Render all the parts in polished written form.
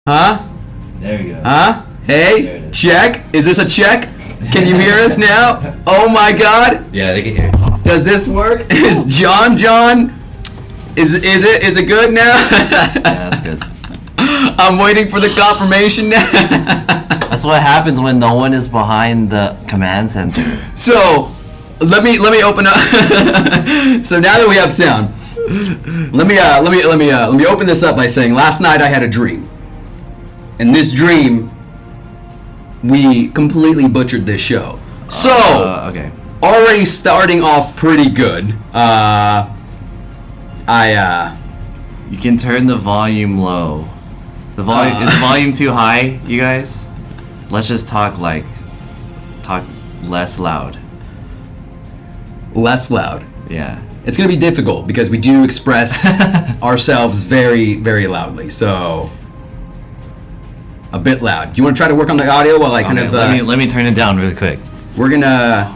Huh? There we go. Huh? Hey, check. Is this a check? Can you hear us now? Oh my God. Yeah, they can hear. Does this work? Is John? Is it good now? Yeah, that's good. I'm waiting for the confirmation now. That's what happens when no one is behind the command center. So, let me open up. So now that we have sound, let me open this up by saying last night I had a dream. In this dream, we completely butchered this show. So, okay. Already starting off pretty good. You can turn the volume low. The volume is the volume too high, you guys? Let's just talk less loud. Less loud. Yeah. It's gonna be difficult because we do express ourselves very, very loudly. So, a bit loud. Do you want to try to work on the audio while I kind of? Let me turn it down really quick. We're gonna.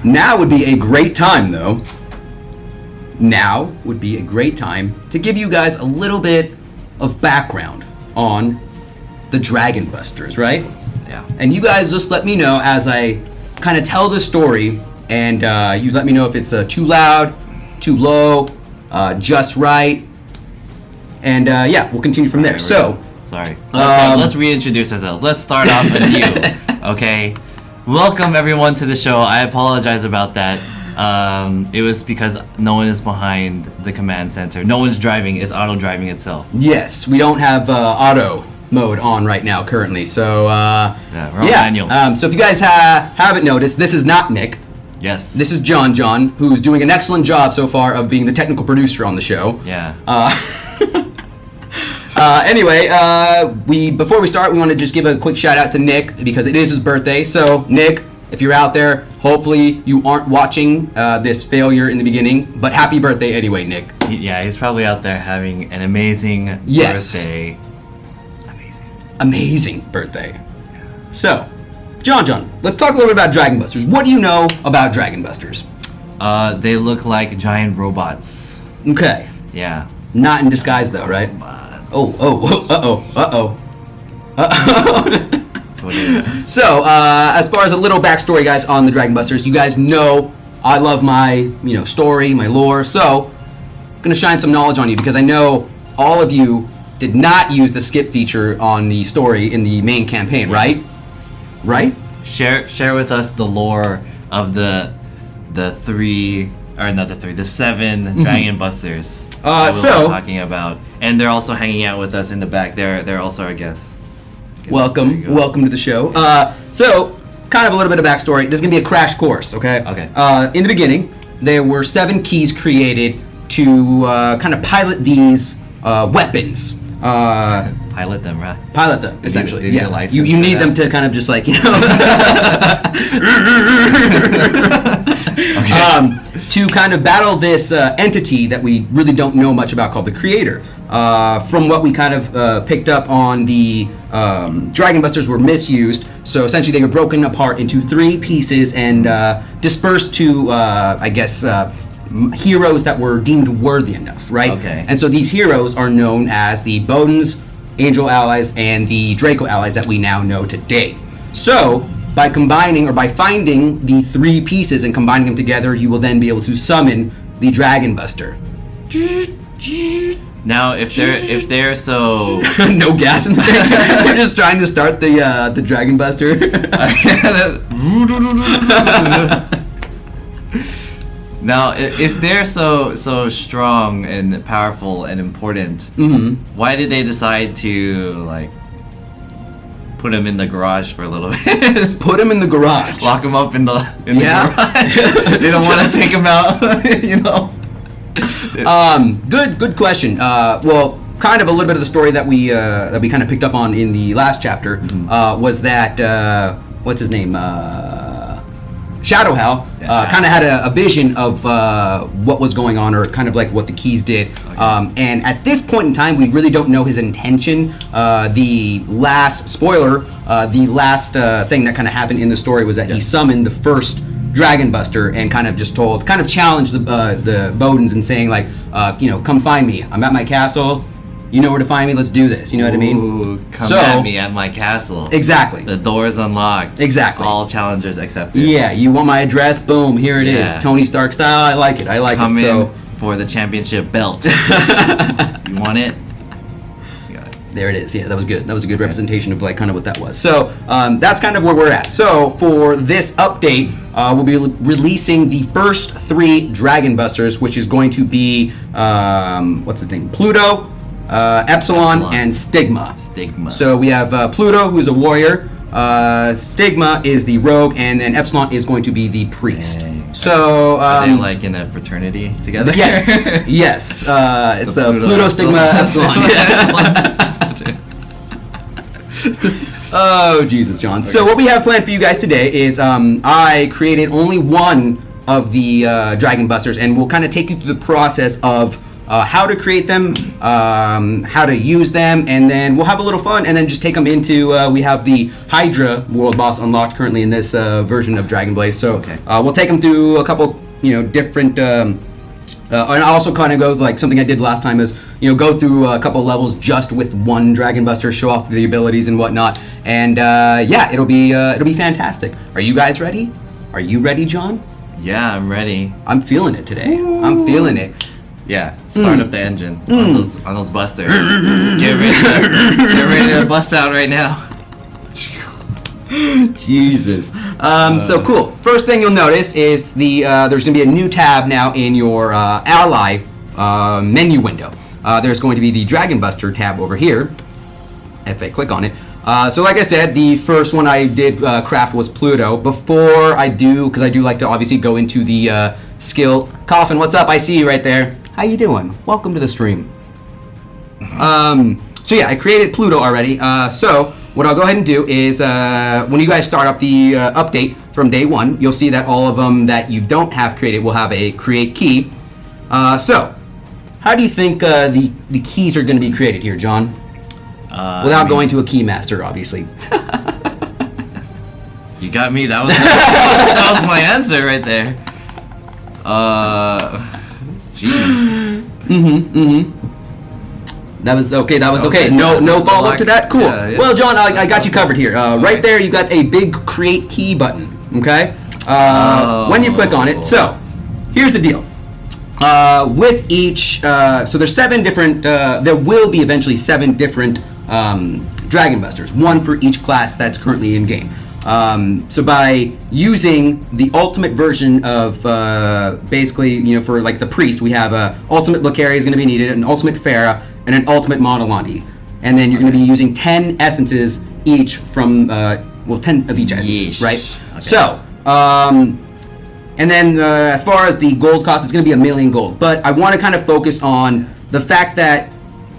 Now would be a great time, though. Now would be a great time to give you guys a little bit of background on the Dragon Busters, right? Yeah. And you guys just let me know as I kind of tell the story, and you let me know if it's too loud, too low, just right, and yeah, we'll continue from there. So. Sorry. Let's reintroduce ourselves. Let's start off anew. Okay. Welcome everyone to the show. I apologize about that. It was because no one is behind the command center. No one's driving. It's auto driving itself. Yes, we don't have auto mode on right now currently. So yeah, we're on manual. So if you guys haven't noticed, this is not Nick. Yes. This is John, who's doing an excellent job so far of being the technical producer on the show. Yeah. Anyway, before we start, we want to just give a quick shout out to Nick because it is his birthday. So, Nick, if you're out there, hopefully you aren't watching this failure in the beginning, but happy birthday anyway, Nick. He's probably out there having an amazing birthday. Amazing birthday. So, John, let's talk a little bit about Dragon Busters. What do you know about Dragon Busters? They look like giant robots. Okay. Yeah. Not in disguise though, right? Uh-oh. So, as far as a little backstory, guys, on the Dragon Busters, you guys know I love my, story, my lore. So, I'm gonna shine some knowledge on you because I know all of you did not use the skip feature on the story in the main campaign, right? Right? Share with us the lore of the seven Dragon Busters that we're talking about, and they're also hanging out with us in the back. They're also our guests. Welcome to the show. So, kind of a little bit of backstory. This is gonna be a crash course, okay? Okay. In the beginning, there were 7 keys created to kind of pilot these weapons. Pilot them, right? Pilot them, essentially. They need you need them to kind of just like Okay. To kind of battle this entity that we really don't know much about called the Creator. From what we kind of picked up on, the Dragon Busters were misused. So essentially they were broken apart into 3 pieces and dispersed to, heroes that were deemed worthy enough, right? Okay. And so these heroes are known as the Bodens, Angel Allies, and the Draco Allies that we now know today. So, by combining or by finding the 3 pieces and combining them together, you will then be able to summon the Dragon Buster. Now, if they're so no gas in the thing. We're just trying to start the Dragon Buster. Now, if they're so strong and powerful and important, why did they decide to put them in the garage for a little bit? Put them in the garage. Lock them up in the garage. They don't want to take them out, Good question. Well, kind of a little bit of the story that we kind of picked up on in the last chapter was that what's his name? Shadow Hal kind of had a vision of what was going on, or kind of like what the keys did. Okay. And at this point in time, we really don't know his intention. The last thing that kind of happened in the story was that he summoned the first Dragon Buster and kind of challenged the Bodens and saying come find me. I'm at my castle. You know where to find me. Let's do this. You know what I mean? Ooh, come at me at my castle. Exactly. The door is unlocked. Exactly. All challengers accepted. Yeah, you want my address? Boom, here it is. Tony Stark style. I like it. Come in for the championship belt. You want it? There it is. Yeah, that was good. That was a good representation of like kind of what that was. So that's kind of where we're at. So for this update, we'll be releasing the first 3 Dragon Busters, which is going to be what's his name? Pluto, Epsilon, and Stigma. So we have Pluto, who's a warrior. Stigma is the rogue, and then Epsilon is going to be the priest. Dang. So are they like in a fraternity together? Yes, yes. It's a Pluto, Stigma, Epsilon. Oh, Jesus, John. Okay. So what we have planned for you guys today is I created only one of the Dragon Busters, and we'll kind of take you through the process of how to create them, how to use them, and then we'll have a little fun, and then just take them into, we have the Hydra world boss unlocked currently in this version of Dragon Blaze. So we'll take them through a couple, different, and I also kind of go like something I did last time is, go through a couple levels just with one Dragon Buster, show off the abilities and whatnot, and yeah, it'll be fantastic. Are you guys ready? Are you ready, John? Yeah, I'm ready. I'm feeling it today. Ooh. I'm feeling it. Yeah, start up the engine on those busters. Get ready to bust out right now. Jesus. So cool. First thing you'll notice is there's going to be a new tab now in your ally menu window. There's going to be the Dragon Buster tab over here. If I click on it. So like I said, the first one I did craft was Pluto. Before I do, because I do like to obviously go into the skill. Coffin, what's up? I see you right there. How you doing? Welcome to the stream. So yeah, I created Pluto already. So what I'll go ahead and do is when you guys start up the update from day 1, you'll see that all of them that you don't have created will have a create key. So how do you think the keys are going to be created here, John? Without going to a key master, obviously. You got me. That was my answer right there. Jeez. That was okay. That was okay. No follow up to that. Cool. Yeah. Well, John, I got you covered here. Right there, you got a big create key button. Okay. When you click on it, so here's the deal. With each, so there's 7 different. There will be eventually 7 different Dragon Busters, one for each class that's currently in game. So by using the ultimate version of basically, for like the priest, we have a ultimate Lucaria is going to be needed, an ultimate Farah, and an ultimate Monolandi. And then you're going to be using 10 essences each from, 10 of each essences, right? Okay. So, and then as far as the gold cost, it's going to be 1,000,000 gold. But I want to kind of focus on the fact that,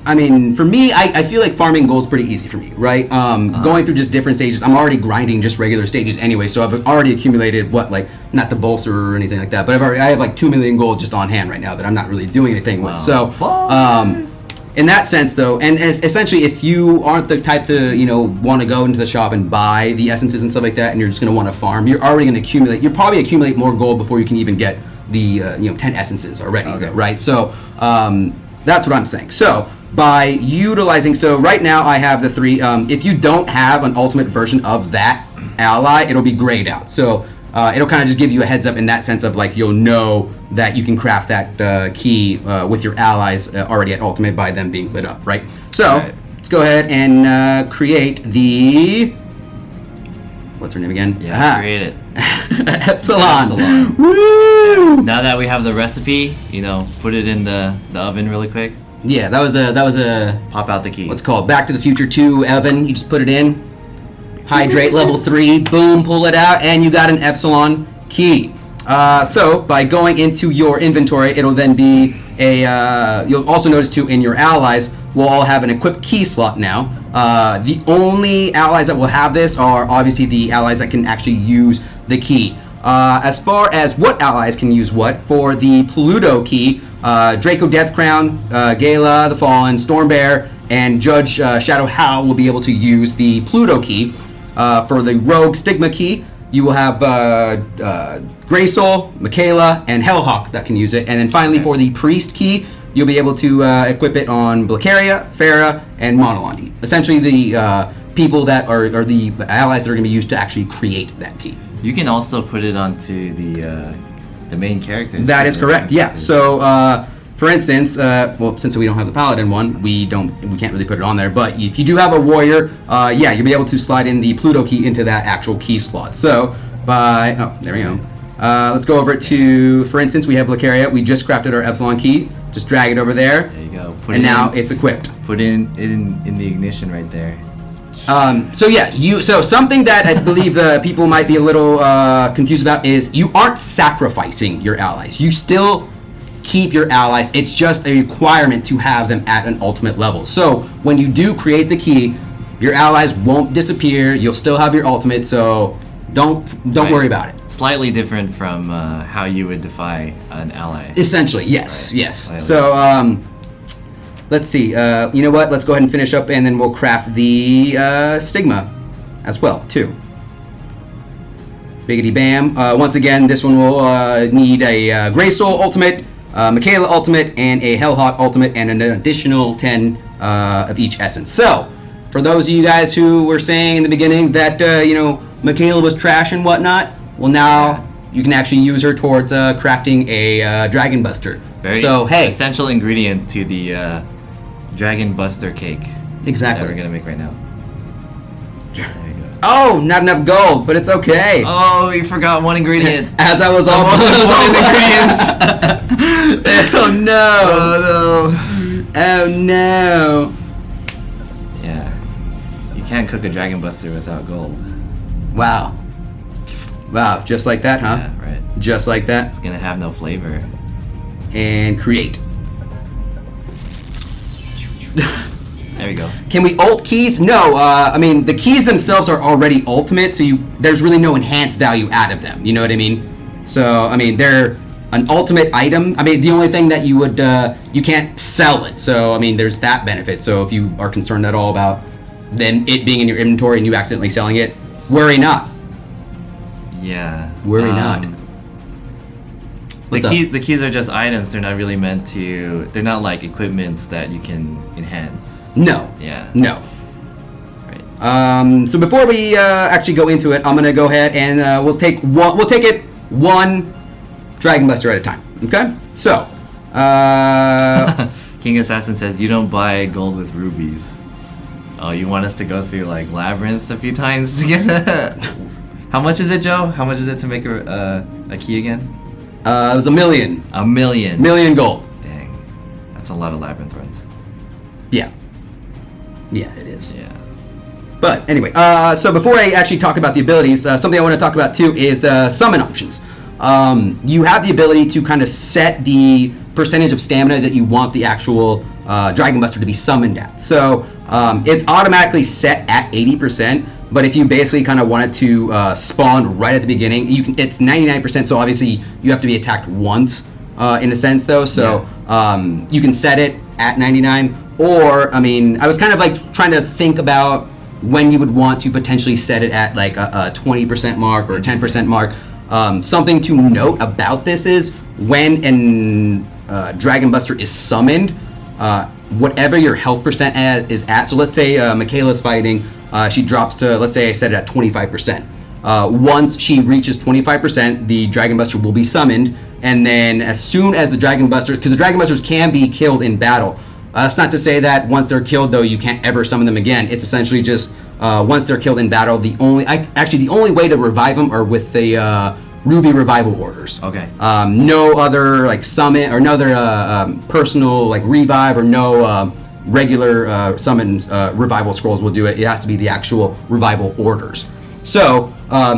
I mean, for me, I feel like farming gold's pretty easy for me, right? Going through just different stages, I'm already grinding just regular stages anyway, so I've already accumulated, not the bolster or anything like that, but I have like 2,000,000 gold just on hand right now that I'm not really doing anything with. So, in that sense, though, and essentially, if you aren't the type to, want to go into the shop and buy the essences and stuff like that, and you're just going to want to farm, you're already going to accumulate. You'll probably accumulate more gold before you can even get the 10 essences already, right? So that's what I'm saying. So by utilizing, so right now I have the 3. If you don't have an ultimate version of that ally, it'll be grayed out. So it'll kind of just give you a heads up in that sense of like you'll know that you can craft that key with your allies already at ultimate by them being lit up, right? So let's go ahead and create the, what's her name again? Yeah, create it. Epsilon. Woo! Now that we have the recipe, put it in the oven really quick. Yeah, that was a pop out the key. What's it called? Back to the Future 2 oven. You just put it in. Hydrate level 3, boom, pull it out, and you got an Epsilon key. So by going into your inventory, it'll then be you'll also notice too in your allies will all have an equipped key slot now. The only allies that will have this are obviously the allies that can actually use the key. As far as what allies can use what, for the Pluto key, Draco Deathcrown, Gala the Fallen, Stormbear, and Judge Shadow Howl will be able to use the Pluto key. For the Rogue Stigma key, you will have Grey Soul, Michaela, and Hellhawk that can use it. And then finally for the Priest key, you'll be able to equip it on Blicaria, Farah, and Monolondi. Essentially, the people that are the allies that are going to be used to actually create that key. You can also put it onto the main characters. That is correct. Yeah. So, for instance, well, since we don't have the paladin one, we can't really put it on there. But if you do have a warrior, yeah, you'll be able to slide in the Pluto key into that actual key slot. So there we go. Let's go over to, for instance, we have Blicaria. We just crafted our Epsilon key. Just drag it over there. There you go. Now it's equipped. Put it in the ignition right there. So yeah, so something that I believe the people might be a little confused about is you aren't sacrificing your allies. You still keep your allies. It's just a requirement to have them at an ultimate level. So when you do create the key, your allies won't disappear. You'll still have your ultimate. So don't worry about it. Slightly different from how you would defy an ally. Essentially, yes, Right. yes. Slightly. So let's see. You know what? Let's go ahead and finish up, and then we'll craft the Stigma as well too. Biggity bam. Once again, this one will need a Grey Soul ultimate, Michaela ultimate, and a Hellhawk ultimate, and an additional 10 of each essence. So, for those of you guys who were saying in the beginning that Michaela was trash and whatnot, well now you can actually use her towards crafting a Dragon Buster. Very essential ingredient to the Dragon Buster cake. Exactly. That we're gonna make right now. There you go. Oh, not enough gold, but it's okay. Oh, you forgot one ingredient. As I was all ingredients. Oh no. Oh no. Oh no. Yeah. You can't cook a Dragon Buster without gold. Wow. Wow, just like that, huh? Yeah, right. Just like that. It's gonna have no flavor. And create. There we go. Can we ult keys? No. I mean, the keys themselves are already ultimate, so there's really no enhanced value out of them. You know what I mean? So, I mean, they're an ultimate item. I mean, the only thing that you can't sell it. So, I mean, there's that benefit. So, if you are concerned at all about then it being in your inventory and you accidentally selling it, worry not. Yeah. Worry not. The keys are just items. They're not really meant to. They're not like equipments that you can enhance. No. Yeah. No. Right. So before we actually go into it, I'm gonna go ahead and we'll take it one Dragon Buster at a time. Okay. So. King Assassin says you don't buy gold with rubies. Oh, you want us to go through like Labyrinth a few times to get that? How much is it, Joe? How much is it to make a key again? It was 1 million. 1 million. Million gold. Dang, that's a lot of Labyrinth runs. Yeah. Yeah, it is. Yeah. But anyway, so before I actually talk about the abilities, something I want to talk about too is summon options. You have the ability to kind of set the percentage of stamina that you want the actual Dragon Buster to be summoned at. So it's automatically set at 80%, but if you basically kind of want it to spawn right at the beginning, it's 99%, so obviously you have to be attacked once in a sense though, so you can set it at 99, or, I mean, I was kind of like trying to think about when you would want to potentially set it at like a 20% mark or a 10% mark. Something to note about this is when an Dragon Buster is summoned, whatever your health percent is at, so let's say Michaela's fighting, she drops to, let's say I set it at 25%. Once she reaches 25%, the Dragon Buster will be summoned, and then as soon as the Dragon Busters, because the Dragon Busters can be killed in battle. That's not to say that once they're killed, though, you can't ever summon them again. It's essentially just once they're killed in battle, the only way to revive them are with the Ruby revival orders. Okay. No other like summon or no other personal like revive or no regular summon revival scrolls will do it. It has to be the actual revival orders. So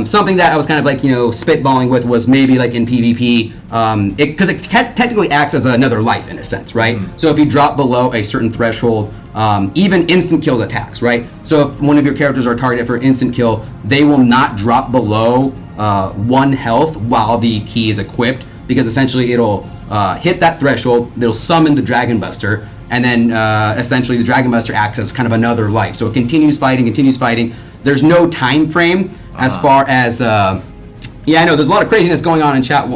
something that I was kind of like spitballing with was maybe like in PvP, because it technically acts as another life in a sense, right? Mm-hmm. So if you drop below a certain threshold, even instant kills attacks, right? So if one of your characters are targeted for instant kill, they will not drop below 1 health while the key is equipped, because essentially it'll hit that threshold, it'll summon the Dragon Buster, and then essentially the Dragon Buster acts as kind of another life. So it continues fighting. There's no time frame as far as yeah, I know there's a lot of craziness going on in chat.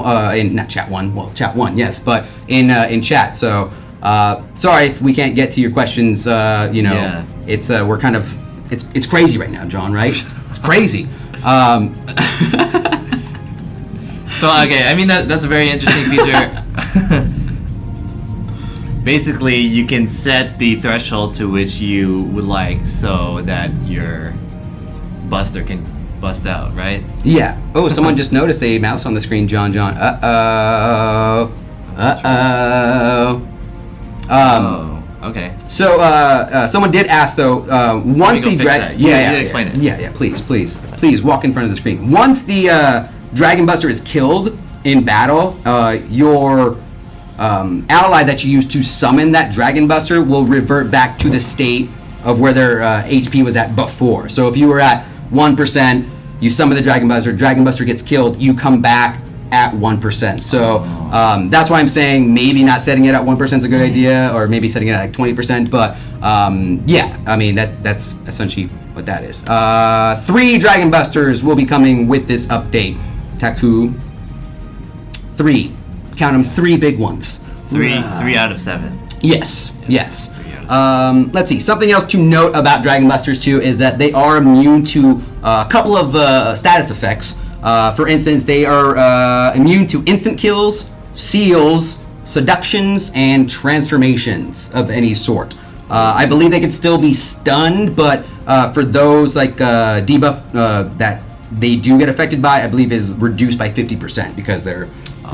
Chat one, yes, but in chat. So sorry if we can't get to your questions. Yeah. It's we're kind of it's crazy right now, John. Right? It's crazy. So okay, I mean that's a very interesting feature. Basically, you can set the threshold to which you would like so that your buster can bust out, right? Yeah. Oh, someone just noticed a mouse on the screen, John. Uh-oh. Okay. So, someone did ask though. Once the dragon, explain it. Yeah. Please walk in front of the screen. Once the Dragon Buster is killed in battle, your ally that you used to summon that Dragon Buster will revert back to the state of where their HP was at before. So if you were at 1%, you summon the Dragon Buster gets killed, you come back at 1%. So that's why I'm saying maybe not setting it at 1% is a good idea, or maybe setting it at like 20%. But yeah, I mean that's essentially what that is. 3 Dragon Busters will be coming with this update. Taku. 3. Count them, 3 big ones. 3 out of 7. Yes. 3 out of 7. Let's see. Something else to note about Dragon Busters too is that they are immune to a couple of status effects. For instance, they are immune to instant kills, seals, seductions, and transformations of any sort. I believe they could still be stunned, but for those like debuff that they do get affected by, I believe is reduced by 50% because they're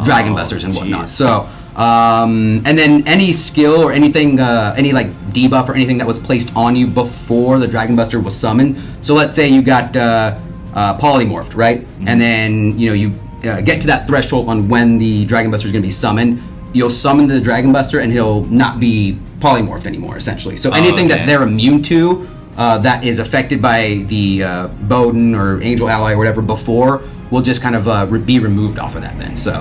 Dragon Busters and whatnot. Geez. So, and then any skill or anything, any like debuff or anything that was placed on you before the Dragon Buster was summoned. So let's say you got polymorphed, right? Mm-hmm. And then you get to that threshold on when the Dragon Buster is going to be summoned. You'll summon the Dragon Buster and he'll not be polymorphed anymore, essentially. So anything that they're immune to that is affected by the Bowden or Angel Ally or whatever before will just kind of be removed off of that then. So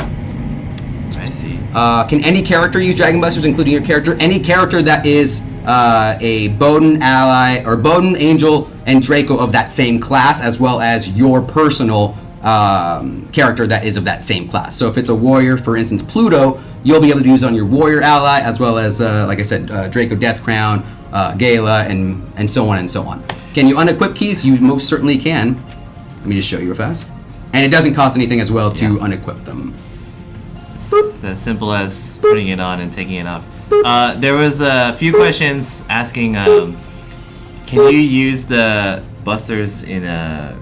I see. can any character use Dragon Busters, including your character? Any character that is a Bowden Ally or Bowden, Angel, and Draco of that same class, as well as your personal character that is of that same class. So if it's a warrior, for instance, Pluto, you'll be able to use it on your warrior ally, as well as, like I said, Draco Death Crown, Gala, and so on and so on. Can you unequip keys? You most certainly can. Let me just show you real fast. And it doesn't cost anything as well to unequip them. It's as simple as putting it on and taking it off. There was a few questions asking, can you use the busters in a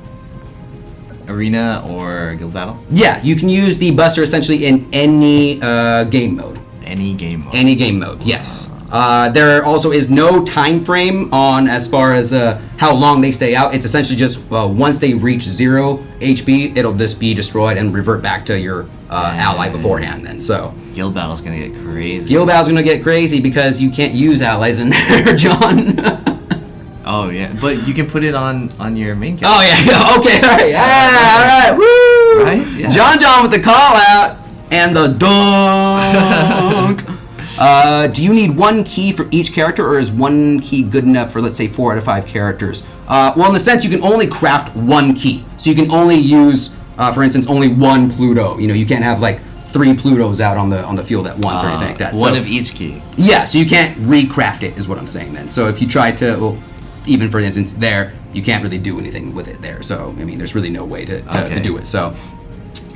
arena or guild battle? Yeah, you can use the buster essentially in any game mode. Any game mode? Any game mode, yes. There also is no time frame on as far as how long they stay out. It's essentially just once they reach 0 HP, it'll just be destroyed and revert back to your ally beforehand then. So Guild battle's gonna get crazy. Guild battle's gonna get crazy because you can't use allies in there, John. Oh yeah, but you can put it on your main character. Oh yeah, okay, alright, alright, woo! Right? Yeah. John with the call out and the dunk. Do you need one key for each character, or is one key good enough for, let's say, 4 out of 5 characters? Well, in the sense, you can only craft one key. So you can only use, for instance, only one Pluto. You can't have like 3 Plutos out on the field at once or anything like that. One of each key. Yeah, so you can't recraft it, is what I'm saying then. So if you try to, well, even for instance there, you can't really do anything with it there. So, I mean, there's really no way to do it. So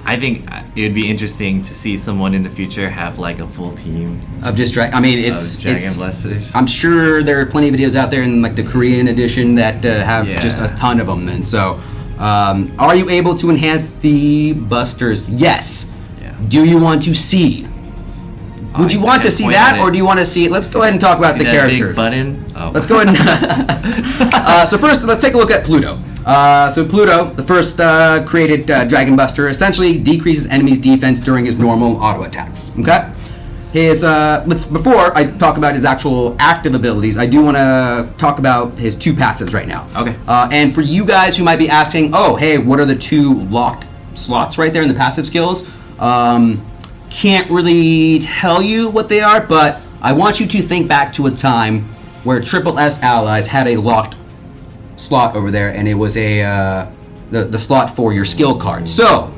I think it would be interesting to see someone in the future have like a full team of just Dragon Blasters. I'm sure there are plenty of videos out there in like the Korean edition that have just a ton of them. Then, so are you able to enhance the busters? Yes. Yeah. Do you want to see? Would you want to see that, or do you want to see? Let's go ahead and talk about the characters. Big button. Oh. Let's go ahead and. So first, let's take a look at Pluto. So Pluto, the first created Dragon Buster, essentially decreases enemies' defense during his normal auto attacks. Okay. His before I talk about his actual active abilities, I do want to talk about his 2 passives right now. Okay. And for you guys who might be asking, oh, hey, what are the 2 locked slots right there in the passive skills? Can't really tell you what they are, but I want you to think back to a time where Triple S allies had a locked slot over there, and it was the slot for your skill card. So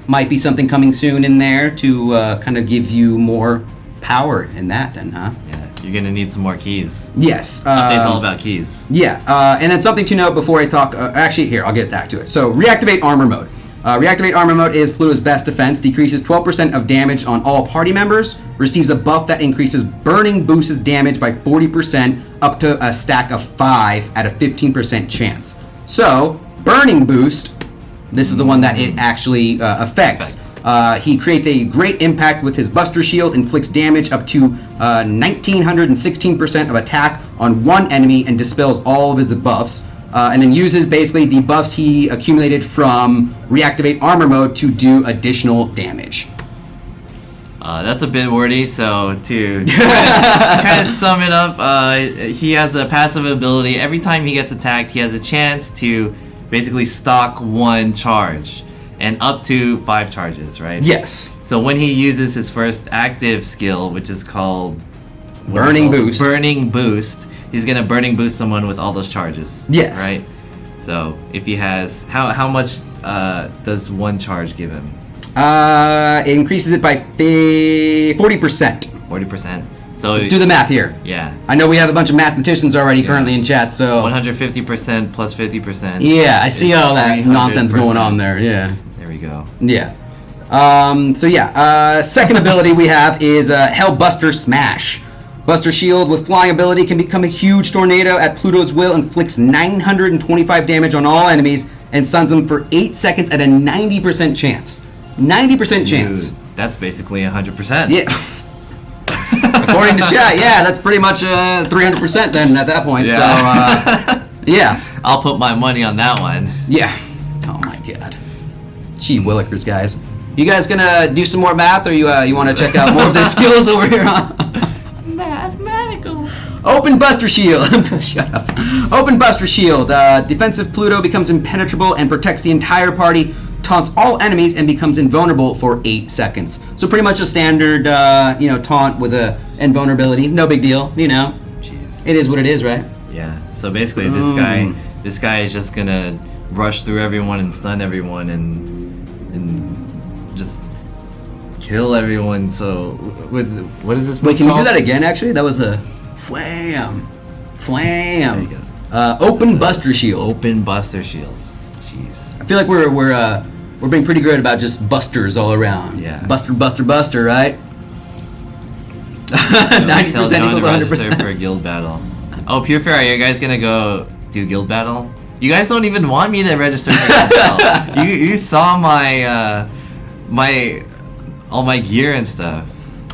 might be something coming soon in there to kind of give you more power in that then, huh? Yeah, you're gonna need some more keys. Yes. Update's all about keys. Yeah, and then something to note before I talk. Actually, here I'll get back to it. So reactivate armor mode. Reactivate armor mode is Pluto's best defense. Decreases 12% of damage on all party members. Receives a buff that increases burning boosts damage by 40% up to a stack of 5 at a 15% chance. So burning boost. This is the one that it actually affects. He creates a great impact with his Buster Shield, inflicts damage up to 1916% of attack on one enemy, and dispels all of his buffs. And then uses basically the buffs he accumulated from Reactivate Armor Mode to do additional damage. That's a bit wordy, so to kind of sum it up, he has a passive ability. Every time he gets attacked, he has a chance to basically stock one charge, and up to 5 charges, right? Yes. So when he uses his first active skill, which is called Burning Boost. Burning Boost, he's gonna burning boost someone with all those charges. Yes. Right. So if he has, how much does one charge give him? It increases it by 40%. 40%. So Let's do the math here. Yeah. I know we have a bunch of mathematicians already currently in chat, so 150% plus 50%. yeah, I see all that nonsense going on there. Yeah. There we go. Yeah. Second ability we have is Hellbuster Smash. Buster Shield with flying ability can become a huge tornado at Pluto's will, inflicts 925 damage on all enemies, and stuns them for 8 seconds at a 90% chance. 90% chance. Dude, that's basically 100%. Yeah. According to chat, yeah, that's pretty much 300% then at that point. Yeah. So, yeah. I'll put my money on that one. Yeah. Oh my god. Gee willikers, guys. You guys gonna do some more math, or you want to check out more of their skills over here? Mathematical. Open Buster Shield. Shut up. Open Buster Shield. Defensive Pluto becomes impenetrable and protects the entire party. Taunts all enemies and becomes invulnerable for 8 seconds. So pretty much a standard, taunt with a invulnerability. No big deal, Jeez. It is what it is, right? Yeah. So basically, this guy is just gonna rush through everyone and stun everyone and just kill everyone. So with what is this? Wait, can called? you do that again? Actually, that was a flam. There you go. Open Buster Shield. Open Buster Shield. Jeez. I feel like we're being pretty good about just busters all around. Yeah. Buster, right? 90% equals 100%. For a guild battle. Oh, Pure Fair, are you guys gonna go do guild battle? You guys don't even want me to register for guild battle. You saw my all my gear and stuff.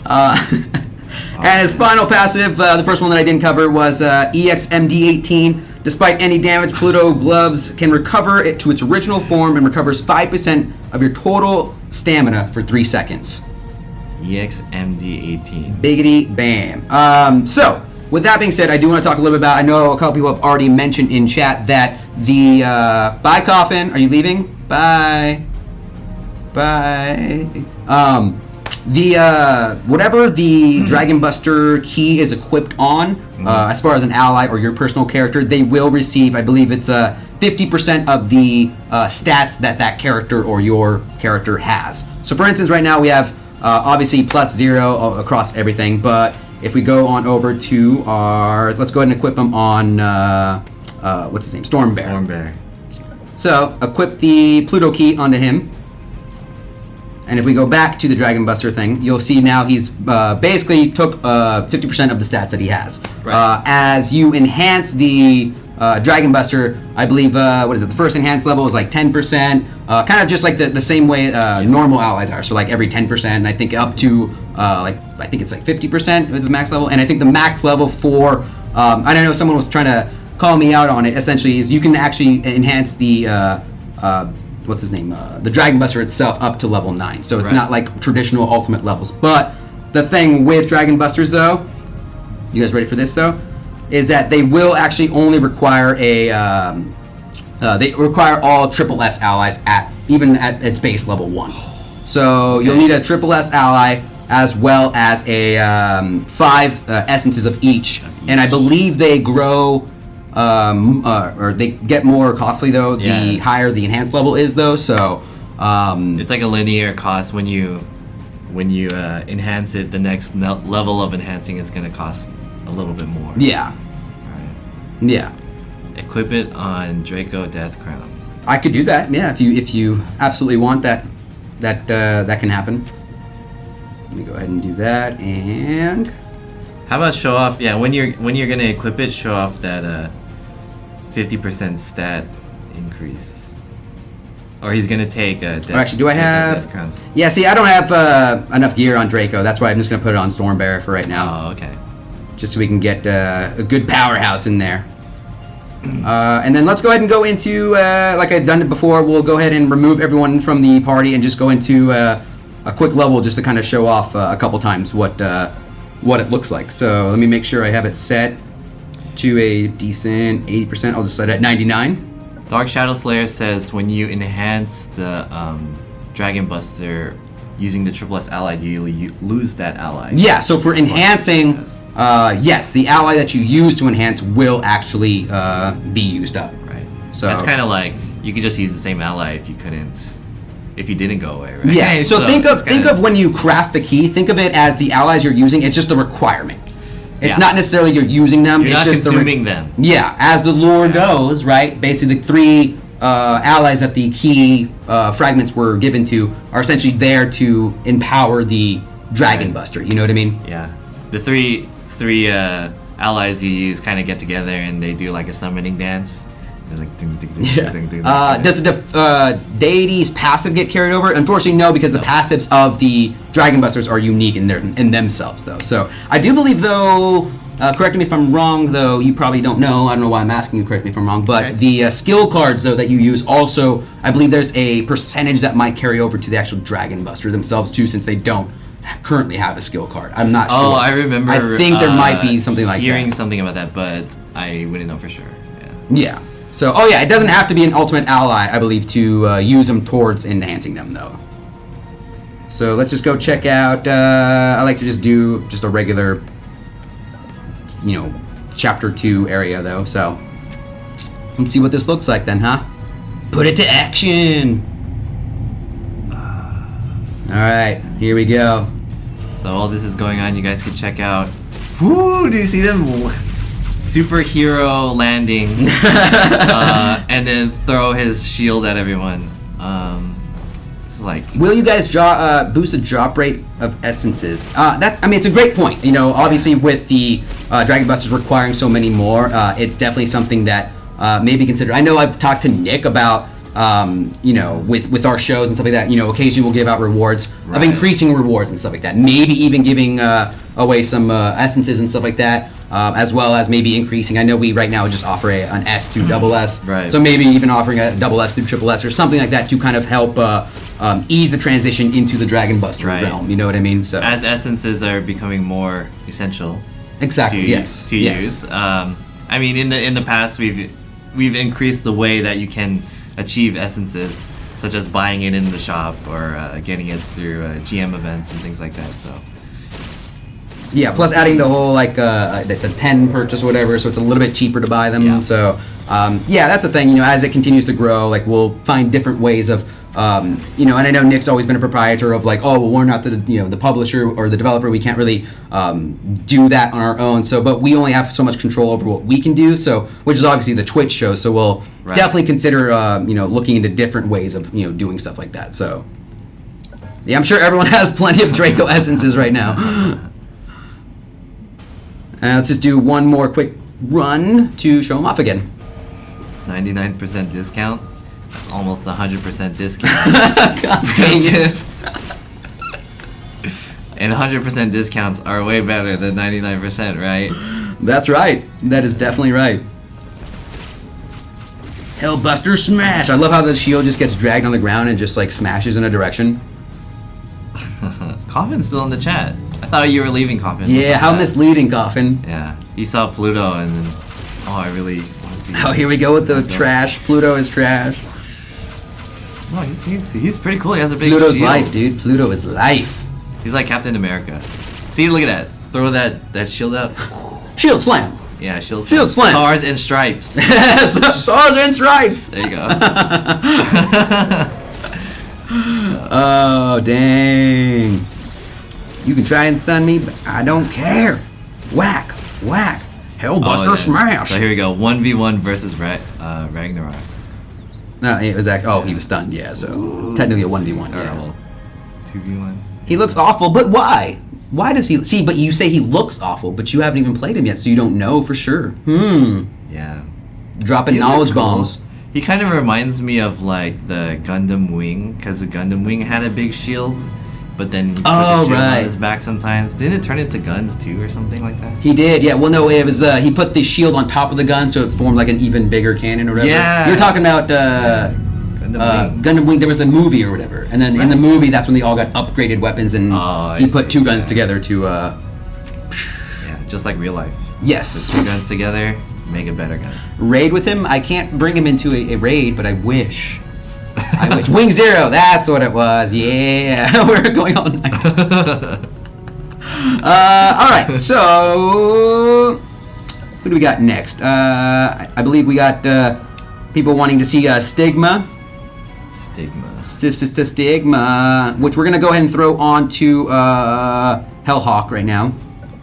And his final passive, the first one that I didn't cover, was EXMD18. Despite any damage, Pluto gloves can recover it to its original form and recovers 5% of your total stamina for 3 seconds. EXMD18. Biggity bam. So, with that being said, I do want to talk a little bit about, I know a couple people have already mentioned in chat that the, bye Coffin, are you leaving? Bye. Whatever the Dragon Buster key is equipped on, as far as an ally or your personal character, they will receive, I believe it's 50% of the stats that character or your character has. So for instance, right now we have obviously +0 across everything, but if we go on over to our, let's go ahead and equip them on, what's his name? Storm Bear. So equip the Pluto key onto him. And if we go back to the Dragon Buster thing, you'll see now he's basically took 50% of the stats that he has. Right. As you enhance the Dragon Buster, I believe, the first enhanced level is like 10%, kind of just like the same way normal allies are. So like every 10%, and I think up to I think it's like 50% is the max level. And I think the max level for, I don't know, someone was trying to call me out on it, essentially, is you can actually enhance the, what's his name, the Dragon Buster itself up to level 9. So it's Right. not like traditional ultimate levels. But the thing with Dragon Busters though, you guys ready for this though, is that they will actually only require they require all triple S allies even at its base level 1. So you'll need a triple S ally as well as a 5 essences of each. And I believe they grow or they get more costly though the higher the enhanced level is though. So It's like a linear cost when you when you enhance it, the next level of enhancing is going to cost a little bit more. Yeah. Right. Yeah. Equip it on Draco Death Crown. I could do that. Yeah, if you absolutely want that can happen. Let me go ahead and do that. And how about show off? Yeah, when you're gonna equip it, show off that 50% stat increase. Or he's gonna take a. Actually, do I have? Yeah, see, I don't have enough gear on Draco. That's why I'm just gonna put it on Stormbearer for right now. Oh, okay. Just so we can get a good powerhouse in there. And then let's go ahead and go into, like I've done it before, we'll go ahead and remove everyone from the party and just go into a quick level just to kind of show off a couple times what it looks like. So let me make sure I have it set to a decent 80%. I'll just set it at 99. Dark Shadow Slayer says when you enhance the Dragon Buster using the Triple S ally, do you lose that ally? Yeah, so for enhancing... yes, the ally that you use to enhance will actually be used up. Right. So that's kind of like you could just use the same ally if you didn't go away, right? Yeah. So think of when you craft the key. Think of it as the allies you're using. It's just a requirement. It's not necessarily you're using them. You're it's not just consuming them. Yeah. As the lore goes, right? Basically, the 3 allies that the key fragments were given to are essentially there to empower the Dragon Buster. You know what I mean? Yeah. The three allies you use kind of get together and they do like a summoning dance. They're like ding, ding, ding, ding, ding, ding, does the deity's passive get carried over? Unfortunately, no, because the passives of the Dragon Busters are unique in themselves, though. So I do believe, though. Correct me if I'm wrong, though. You probably don't know. I don't know why I'm asking you. Correct me if I'm wrong. But the skill cards, though, that you use also, I believe there's a percentage that might carry over to the actual Dragon Buster themselves too, since they don't currently have a skill card. I'm not sure. Oh, I remember. I think there might be something like hearing that. something about that, but I wouldn't know for sure. Yeah. Yeah. So, it doesn't have to be an ultimate ally, I believe, to use them towards enhancing them, though. So let's just go check out. I like to just do just a regular, chapter 2 area, though. So let's see what this looks like then, huh? Put it to action. All right, here we go. So while this is going on, you guys can check out. Woo! Do you see them? Superhero landing, and then throw his shield at everyone. It's like. Will you guys boost the drop rate of essences? It's a great point. Obviously with the Dragon Busters requiring so many more, it's definitely something that may be considered. I know I've talked to Nick about. With our shows and stuff like that, occasionally we'll give out rewards of increasing rewards and stuff like that. Maybe even giving away some essences and stuff like that, as well as maybe increasing. I know we right now just offer an S through double S, right. So maybe even offering a double S through triple S or something like that to kind of help ease the transition into the Dragon Buster realm. You know what I mean? So as essences are becoming more essential, exactly. To use. In the past we've increased the way that you can achieve essences, such as buying it in the shop or getting it through GM events and things like that. So yeah, plus adding the whole the 10 purchase or whatever, so it's a little bit cheaper to buy them. Yeah. So that's the thing. As it continues to grow, we'll find different ways of and I know Nick's always been a proprietor of we're not the publisher or the developer. We can't really do that on our own. So, but we only have so much control over what we can do. So, which is obviously the Twitch show. So we'll definitely consider looking into different ways of doing stuff like that. So, yeah, I'm sure everyone has plenty of Draco essences right now. Let's just do one more quick run to show them off again. 99% discount. That's almost 100% discount. God dang it. And 100% discounts are way better than 99%, right? That's right. That is definitely right. Hellbuster Smash! I love how the shield just gets dragged on the ground and just smashes in a direction. Coffin's still in the chat. I thought you were leaving Coffin. Yeah, how misleading, Coffin. Yeah, he saw Pluto and then, I really want to see. Oh, here we go with the trash. Pluto is trash. No, he's pretty cool. He has a big Pluto's shield. life, dude. Pluto is life. He's like Captain America. See, look at that. Throw that shield out. Shield slam. Yeah, shield slam. Stars and stripes. Stars and stripes. There you go. Oh, dang. You can try and stun me, but I don't care. Whack, whack. Hellbuster smash. So here we go. 1v1 versus Ragnarok. No, it was he was stunned. Yeah, so technically a 1v1. Yeah. Alright, well, 2v1. He looks awful, but why? Why does he see? But you say he looks awful, but you haven't even played him yet, so you don't know for sure. Yeah. Dropping knowledge bombs. He kind of reminds me of like the Gundam Wing, because the Gundam Wing had a big shield, but then he put the shield on his back sometimes. Didn't it turn into guns too, or something like that? He did, yeah. Well, no, it was he put the shield on top of the gun, so it formed like an even bigger cannon or whatever. Yeah. You're talking about Gundam Wing. There was a movie or whatever, and then in the movie, that's when they all got upgraded weapons, and he put two guns together to. Yeah, just like real life. Yes. Put two guns together, make a better gun. Raid with him. I can't bring him into a raid, but I wish. I wish. Wing Zero. That's what it was. Yeah, we're going all night. All right. So, who do we got next? I believe we got people wanting to see Stigma. Stigma, which we're gonna go ahead and throw on to Hellhawk right now,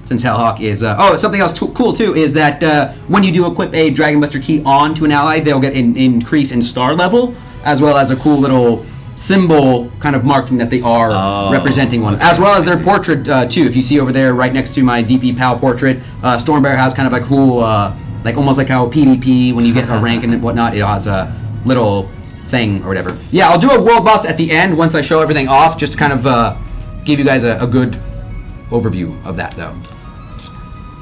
since Hellhawk is. Something else cool too is that when you do equip a Dragon Buster key onto an ally, they'll get an increase in star level, as well as a cool little symbol kind of marking that they are representing one, as well as their portrait too. If you see over there, right next to my DP Pal portrait, Stormbear has kind of a cool, like almost like how PDP when you get a rank and whatnot, it has a little thing or whatever. Yeah, I'll do a world boss at the end once I show everything off, just to kind of give you guys a good overview of that though.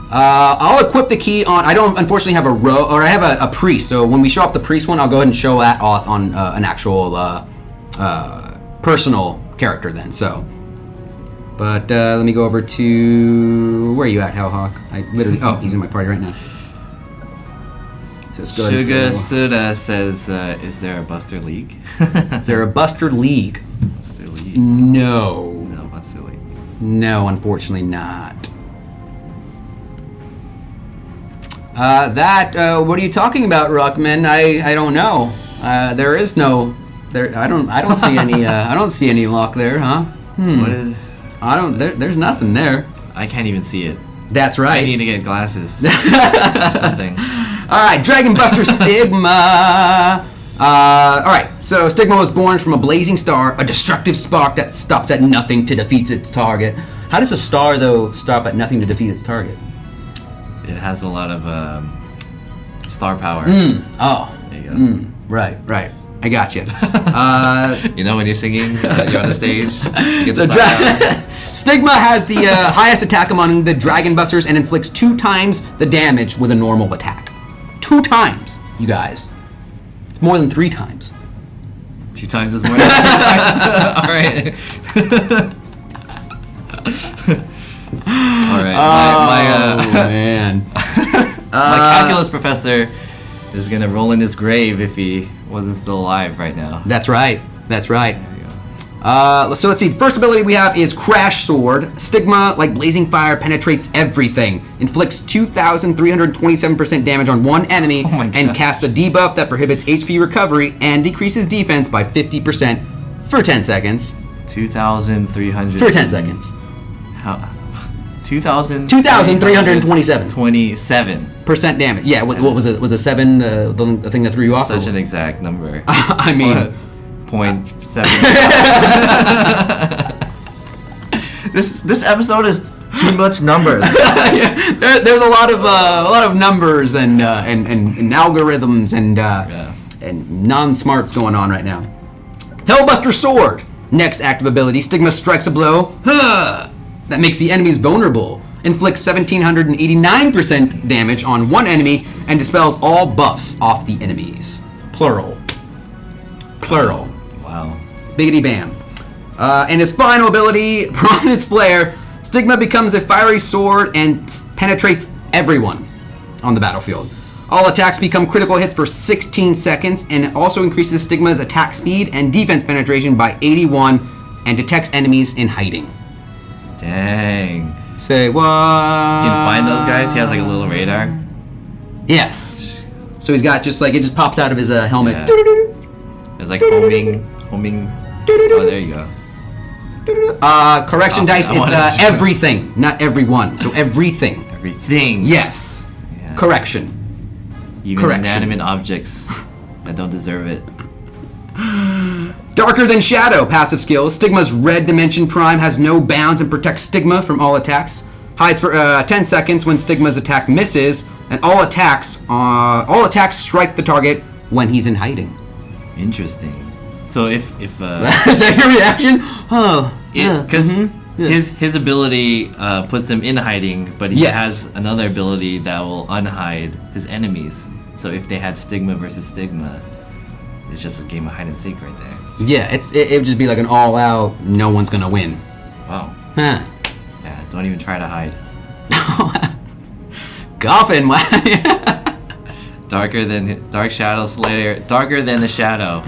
I'll equip the key on. I don't unfortunately have a rogue, or I have a priest. So when we show off the priest one, I'll go ahead and show that off on an actual personal character then. So, but let me go over to where are you at, Hellhawk? I literally. Oh, he's in my party right now. So let's go ahead. Suga Suda says, "Is there a Buster League?" Is there a Buster League? Buster League. No. No Buster League. No, unfortunately not. What are you talking about, Ruckman? I don't know. There is no, there. I don't see any. I don't see any lock there, huh? What is? I don't. There's nothing there. I can't even see it. That's right. I need to get glasses or something. All right, Dragon Buster Stigma. All right, so Stigma was born from a blazing star, a destructive spark that stops at nothing to defeat its target. How does a star though stop at nothing to defeat its target? It has a lot of star power. Oh. There you go. Right. I got you. You know when you're singing, you're on the stage. You get So the star power. Stigma has the highest attack among the Dragon Busters and inflicts 2 times the damage with a normal attack. 2 times, you guys. It's more than 3 times. 2 times is more than 3 times. All right. All right. Man. My calculus professor is gonna roll in his grave if he wasn't still alive right now. That's right. There you go. So let's see. First ability we have is Crash Sword. Stigma, like blazing fire, penetrates everything. Inflicts 2,327% damage on one enemy and casts a debuff that prohibits HP recovery and decreases defense by 50% for 10 seconds. 2,300. For 10 seconds. How? 2,327. 27% damage. Yeah, what was it? Was a 7 the thing that threw you off? Such an exact number. I mean, 0.7. This episode is too much numbers. Yeah, there's a lot of numbers and algorithms and non-smarts going on right now. Hellbuster Sword. Next active ability, Stigma strikes a blow. That makes the enemies vulnerable. Inflicts 1,789% damage on one enemy and dispels all buffs off the enemies. Plural. Wow. Biggity bam. And its final ability, Prominence Flare, Stigma becomes a fiery sword and penetrates everyone on the battlefield. All attacks become critical hits for 16 seconds, and it also increases Stigma's attack speed and defense penetration by 81 and detects enemies in hiding. Dang. Say what? You can find those guys? He has like a little radar? Yes. So he's got just like, it just pops out of his helmet. Yeah. There's like homing. Oh, there you go. Correction dice. I wanted It's to- everything, not everyone. So everything. Everything. Yes. Yeah. Correction. Even Correction. inanimate objects that don't deserve it. Darker than Shadow, passive skill. Stigma's red dimension prime has no bounds and protects Stigma from all attacks. Hides for 10 seconds when Stigma's attack misses, and all attacks strike the target when he's in hiding. Interesting. So if Is that your reaction? Oh, because Yes. his ability puts him in hiding, but he Yes. has another ability that will unhide his enemies. So if they had Stigma versus Stigma, it's just a game of hide and seek right there. Yeah, it would just be like an all-out, no one's gonna win. Wow. Huh. Yeah. Don't even try to hide. Coffin. Dark Shadow Slayer. Darker than the Shadow.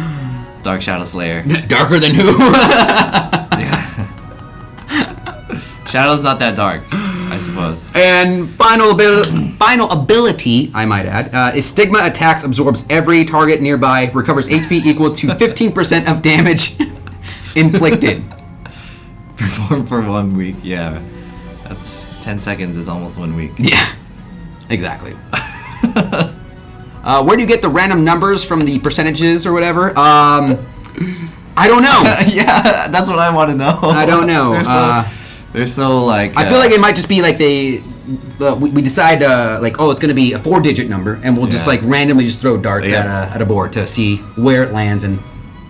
Dark Shadow Slayer. Darker than who? Shadow's not that dark, I suppose. And final ability, I might add, is Stigma attacks absorbs every target nearby, recovers HP equal to 15% of damage inflicted. Perform for 1 week. Yeah. That's 10 seconds is almost 1 week. Yeah, exactly. Where do you get the random numbers from the percentages or whatever? I don't know. Yeah, that's what I want to know. I don't know. They're so like. I feel like it might just be like we decide like, oh, it's gonna be a 4-digit number, and we'll just Yeah. like randomly just throw darts Yeah. at a board to see where it lands, and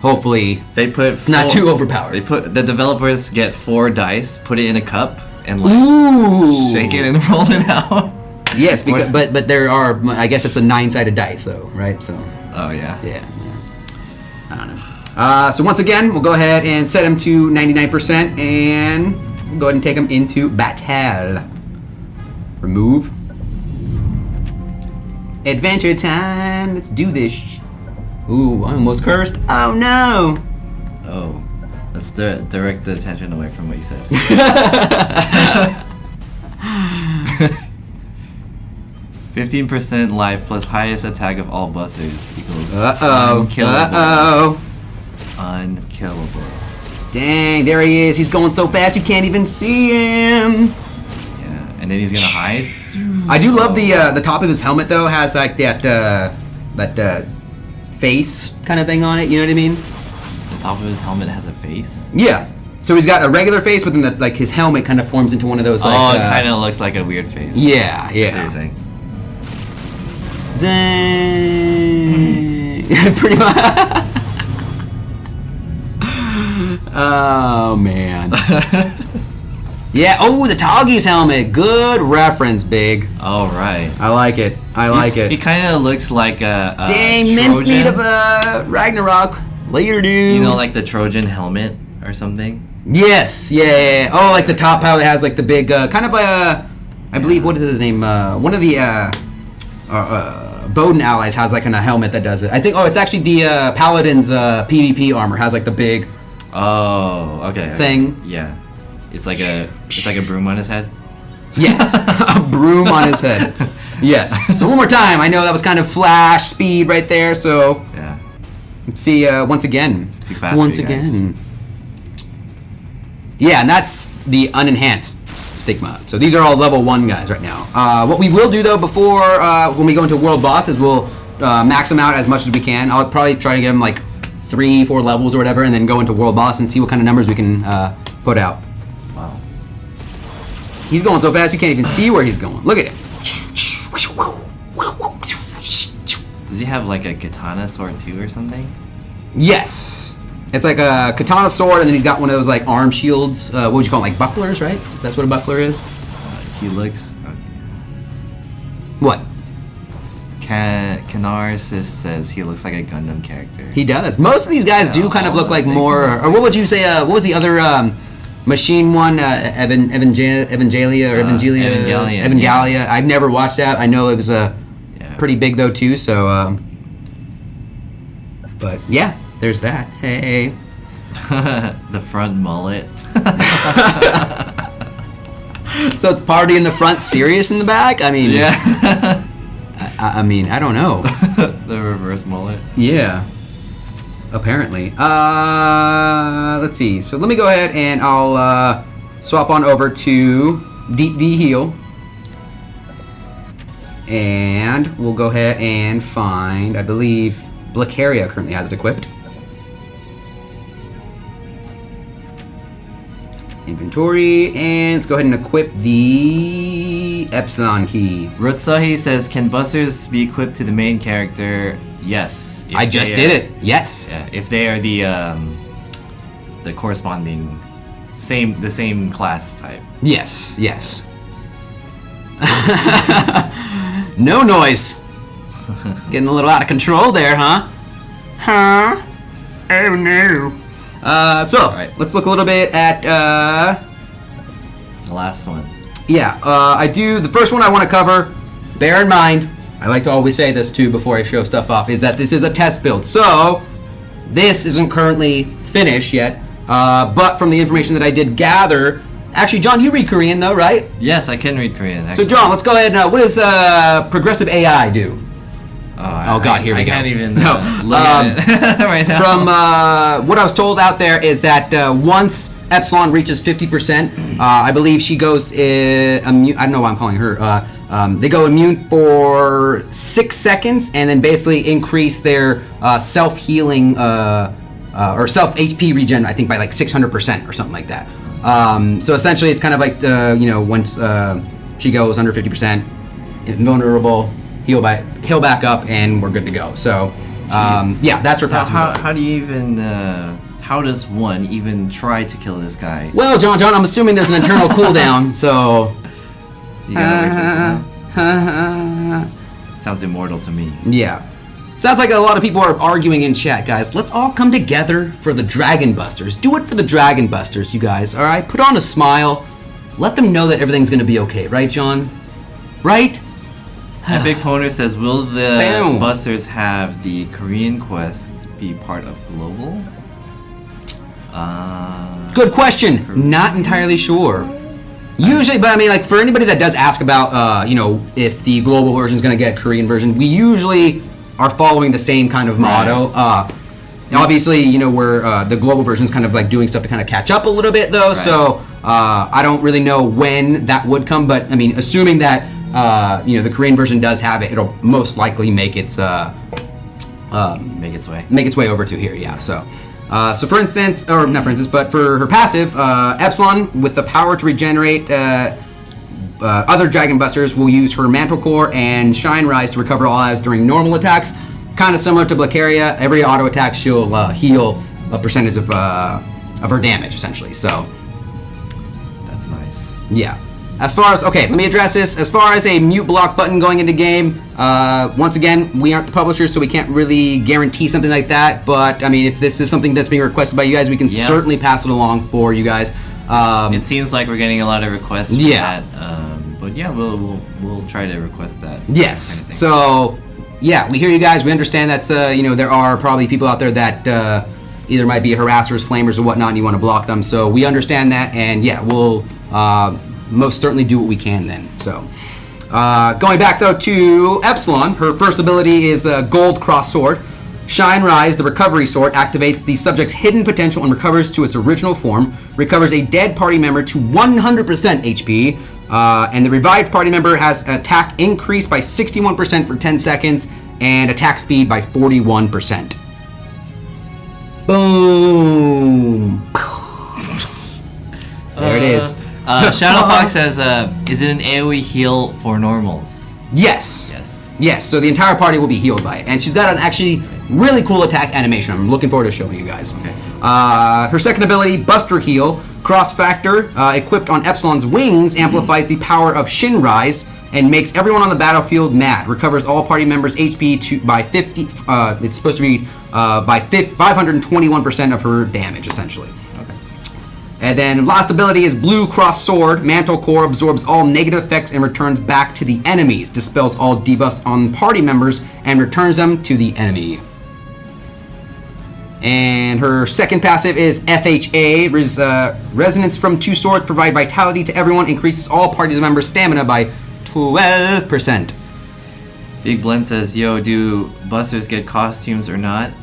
hopefully they put it's not too overpowered. The developers get 4 dice, put it in a cup, and like Ooh. shake it and roll it out. Yes, because, but there are, I guess it's a 9-sided dice though, right? So Oh yeah. yeah. I don't know. So once again, we'll go ahead and set him to 99%, and we'll go ahead and take him into battle. Remove. Adventure time. Let's do this. Ooh, I almost cursed. Oh no. Oh, let's direct the attention away from what you said. 15% life plus highest attack of all busters equals unkillable. Unkillable. Dang, there he is. He's going so fast you can't even see him. Yeah, and then he's gonna hide. I do love the top of his helmet though has like that face kind of thing on it. You know what I mean? The top of his helmet has a face. Yeah. So he's got a regular face, but then like his helmet kind of forms into one of those. Like, Oh, it kind of looks like a weird face. Yeah, That's what you're yeah. saying. Dang. Pretty much. Oh man. Yeah. Oh, the Toggy's helmet. Good reference, Big. All right. I like it. I like He it. kind of looks like a Dang, Trojan. mincemeat of Ragnarok. Later, dude. You know, like the Trojan helmet or something. Yes. Yeah. Oh, like the top how it has like the big kind of I believe what is his name? One of the Bowden allies has like a helmet that does it. I think. Oh, it's actually the Paladin's PvP armor has like the big Oh, okay. thing. Yeah. It's like a broom on his head. Yes, a broom on his head. Yes. So one more time. I know that was kind of flash speed right there. So Yeah. let's see once again. It's too fast Once for you guys. again. Yeah, and that's the unenhanced Stigma. So these are all level 1 guys right now. What we will do though before when we go into world boss is we'll max them out as much as we can. I'll probably try to give them like 3-4 levels or whatever, and then go into world boss and see what kind of numbers we can put out. Wow. He's going so fast you can't even see where he's going. Look at it. Does he have like a katana sword too or something? Yes. It's like a katana sword, and then he's got one of those like arm shields. What would you call them? Like bucklers, right? That's what a buckler is. He looks. What? Canarsis says he looks like a Gundam character. He does. Most of these guys Yeah, do kind of all look like of them. more. Or what would you say? What was the other machine one? Evangelia or Evangelia? Evangelion, Evangelia. I've never watched that. I know it was Yeah. pretty big though too. So, but yeah, there's that. Hey. The front mullet. So it's party in the front, serious in the back. I mean, Yeah. I mean, I don't know. The reverse mullet. Yeah. Apparently. Let's see. So let me go ahead and I'll swap on over to Deep V Heal. And we'll go ahead and find, I believe, Blacaria currently has it equipped. Inventory, and let's go ahead and equip the Epsilon key. Rotsahi says, can busters be equipped to the main character? Yes. I just did it. Yes. Yeah, if they are the corresponding the same class type. Yes. Yes. No noise. Getting a little out of control there, huh? Huh? Oh no. Right. Let's look a little bit at The last one. Yeah, I do. The first one I want to cover, bear in mind, I like to always say this too before I show stuff off, is that this is a test build. So, this isn't currently finished yet, but from the information that I did gather, actually, John, you read Korean though, right? Yes, I can read Korean. So, John, let's go ahead and, what does progressive AI do? Oh God, here we go. I can't even look at it right now. From what I was told out there is that once Epsilon reaches 50%, I believe she goes immune. I don't know why I'm calling her. They go immune for 6 seconds, and then basically increase their self-healing or self-HP regen. I think by like 600% or something like that. So essentially, it's kind of like once she goes under 50%, invulnerable. Heal back up, and we're good to go. So, yeah, that's her passive. How do you even? How does one even try to kill this guy? Well, John, I'm assuming there's an internal cooldown. So, You gotta wait for it. Sounds immortal to me. Yeah, sounds like a lot of people are arguing in chat, guys. Let's all come together for the Dragon Busters. Do it for the Dragon Busters, you guys. All right, put on a smile. Let them know that everything's gonna be okay, right, John? Right? And Big Poner says, will the Bam. Busters have the Korean quest be part of Global? Good question. Not entirely sure. Usually, but I mean, like for anybody that does ask about, if the global version is going to get Korean version, we usually are following the same kind of motto. Right. Obviously, we're the global version is kind of like doing stuff to kind of catch up a little bit, though. Right. So I don't really know when that would come, but I mean, assuming that the Korean version does have it, it'll most likely make its way over to here. Yeah. So for instance, or not for instance, but for her passive, Epsilon with the power to regenerate other Dragon Busters will use her Mantle Core and Shine Rise to recover all lives during normal attacks. Kind of similar to Blacaria. Every auto attack she'll heal a percentage of her damage essentially. So that's nice. Yeah. As far as, okay, let me address this. As far as a mute block button going into game, once again, we aren't the publishers, so we can't really guarantee something like that. But, I mean, if this is something that's being requested by you guys, we can certainly pass it along for you guys. It seems like we're getting a lot of requests for that. But yeah, we'll try to request that. Yes. Kind of so, yeah, we hear you guys. We understand that's, there are probably people out there that either might be harassers, flamers, or whatnot, and you want to block them. So we understand that, and yeah, we'll most certainly do what we can then. So going back though to Epsilon, her first ability is Gold Cross Sword. Shine Rise, the recovery sword, activates the subject's hidden potential and recovers to its original form. Recovers a dead party member to 100% HP. And the revived party member has attack increased by 61% for 10 seconds and attack speed by 41%. Boom. There it is. Shadow Fox says, is it an AoE heal for normals? Yes. Yes. So the entire party will be healed by it. And she's got an actually really cool attack animation. I'm looking forward to showing you guys. Okay. Her second ability, Buster Heal. Cross Factor, equipped on Epsilon's wings, amplifies the power of Shin Rise and makes everyone on the battlefield mad. Recovers all party members' HP by 50. It's supposed to be by 521% of her damage, essentially. Okay. And then last ability is Blue Cross Sword. Mantle Core absorbs all negative effects and returns back to the enemies. Dispels all debuffs on party members and returns them to the enemy. And her second passive is FHA. Resonance from two swords provide vitality to everyone. Increases all party members' stamina by 12%. Big Blend says, yo, do busters get costumes or not?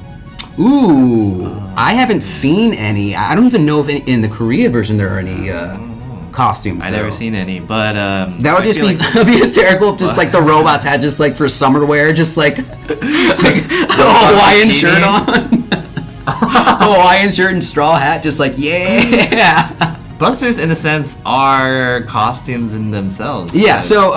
Ooh, I haven't seen any. I don't even know if in the Korea version there are any costumes. I've never seen any, but that would just be that'd be hysterical if just like the robots had just like for summer wear, just like, like a Hawaiian shirt on, Hawaiian shirt and straw hat, just like yeah. Busters, in a sense, are costumes in themselves. Yeah. So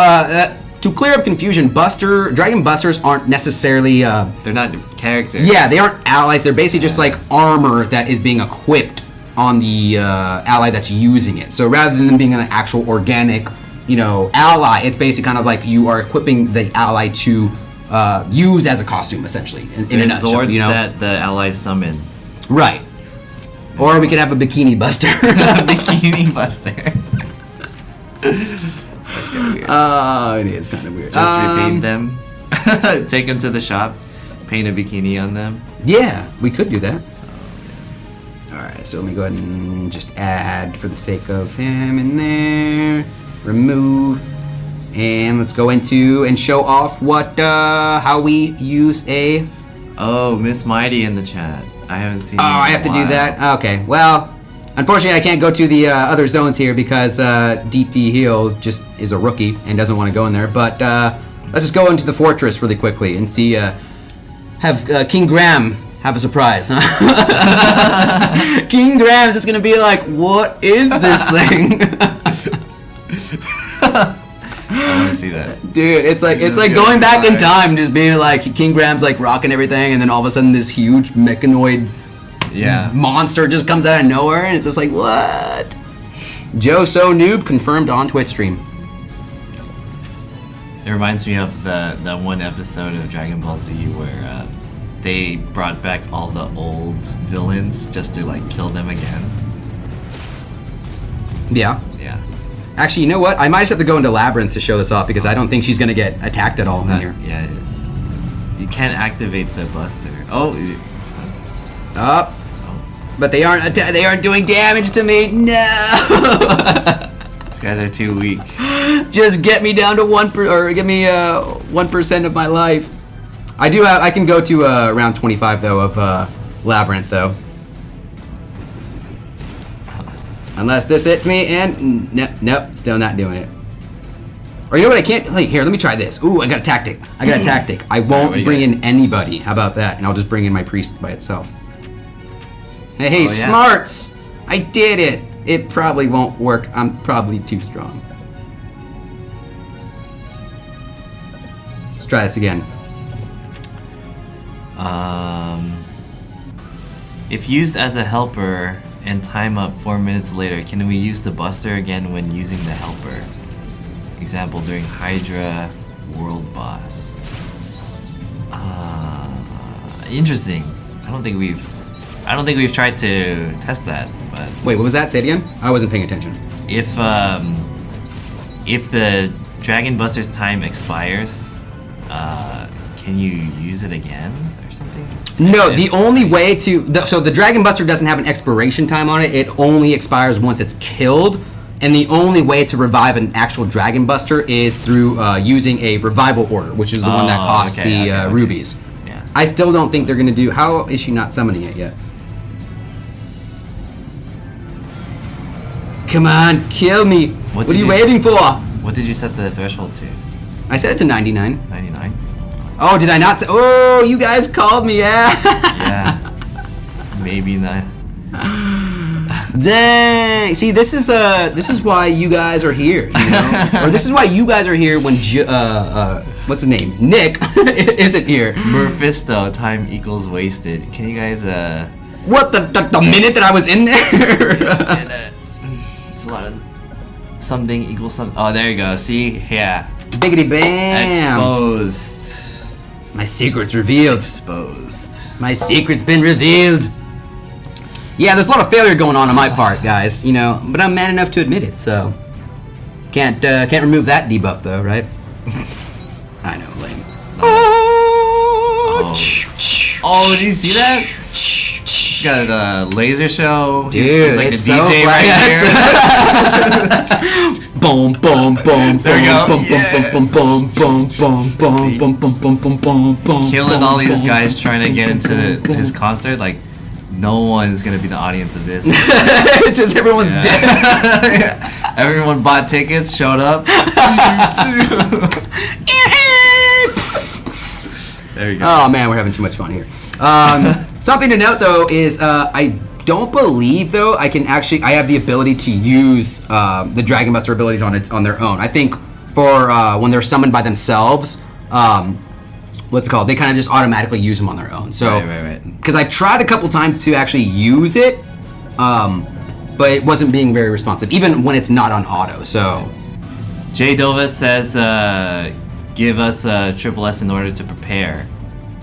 to clear up confusion, Dragon Busters aren't necessarily. They're not characters. Yeah, they aren't allies. They're basically just like armor that is being equipped on the ally that's using it. So rather than being an actual organic, ally, it's basically kind of like you are equipping the ally to use as a costume, essentially. In a nutshell, Zords that the allies summon. Right. Or we could have a Bikini Buster. Bikini Buster. That's kind of weird. It is kind of weird. Just repaint them. Take them to the shop. Paint a bikini on them. Yeah, we could do that. Alright, so let me go ahead and just add for the sake of him in there. Remove. And let's go into and show off how we use a... Oh, Miss Mighty in the chat. I haven't seen. Oh, I have to do that? Okay, well, unfortunately I can't go to the other zones here because DP Heal just is a rookie and doesn't want to go in there. But let's just go into the fortress really quickly and see, have King Graham have a surprise, huh? King Graham's just gonna be like, what is this thing? I want to see that. Dude, it's like going back in time, just being like King Graham's like rocking everything, and then all of a sudden this huge mechanoid monster just comes out of nowhere, and it's just like, what? Joe So Noob confirmed on Twitch stream. It reminds me of that one episode of Dragon Ball Z where they brought back all the old villains just to like kill them again. Yeah. Yeah. Actually, you know what? I might just have to go into Labyrinth to show this off because I don't think she's gonna get attacked at all in here. Yeah. You can't activate the Buster. Oh, it's not. Up. But they aren't doing damage to me. No. These guys are too weak. Just get me down to give me 1% of my life. I can go to round 25 though of Labyrinth though. Unless this hits me and nope, still not doing it. Or you know what? I can't. Here, let me try this. Ooh, I got a tactic. I won't bring in anybody. How about that? And I'll just bring in my priest by itself. Hey, smarts! I did it. It probably won't work. I'm probably too strong. Let's try this again. If used as a helper and time up 4 minutes later, can we use the Buster again when using the helper? Example, during Hydra World Boss. Interesting. I don't think we've tried to test that. But wait, what was that? Say it again. I wasn't paying attention. If the Dragon Buster's time expires, can you use it again or something? No, the only way so the Dragon Buster doesn't have an expiration time on it. It only expires once it's killed, and the only way to revive an actual Dragon Buster is through using a revival order, which is the one that costs rubies. Yeah. I still don't think they're gonna do. How is she not summoning it yet? Come on, kill me! What are you waiting for? What did you set the threshold to? I set it to 99. 99. Oh, did I not say? Oh, you guys called me, yeah. Yeah. Maybe not. Dang. See, this is why you guys are here, you know? Or this is why you guys are here when what's his name? Nick isn't here. Mephisto, time equals wasted. Can you guys what the minute that I was in there? There's a lot of something equals some. Oh, there you go. See? Yeah. Biggity bam. Exposed. My secret's revealed. Exposed. My secret's been revealed. Yeah, there's a lot of failure going on my part, guys. You know, but I'm man enough to admit it. So can't remove that debuff though, right? I know, lame. Oh, did you see that? It's got a laser show. Dude, he's like it's the so DJ right here. Boom, boom, boom, There we go. boom, boom, boom, boom, boom, boom, boom, boom, boom, boom, boom. Killing all these guys trying to get into his concert. Like, no one's gonna be the audience of this. It's just everyone's dead. Yeah. Everyone bought tickets, showed up. There you go. Oh man, we're having too much fun here. Something to note though is I don't believe though I have the ability to use the Dragon Buster abilities on their own. I think for when they're summoned by themselves, what's it called? They kind of just automatically use them on their own. So right. Because I've tried a couple times to actually use it, but it wasn't being very responsive, even when it's not on auto. So Jay Dova says, give us a triple S in order to prepare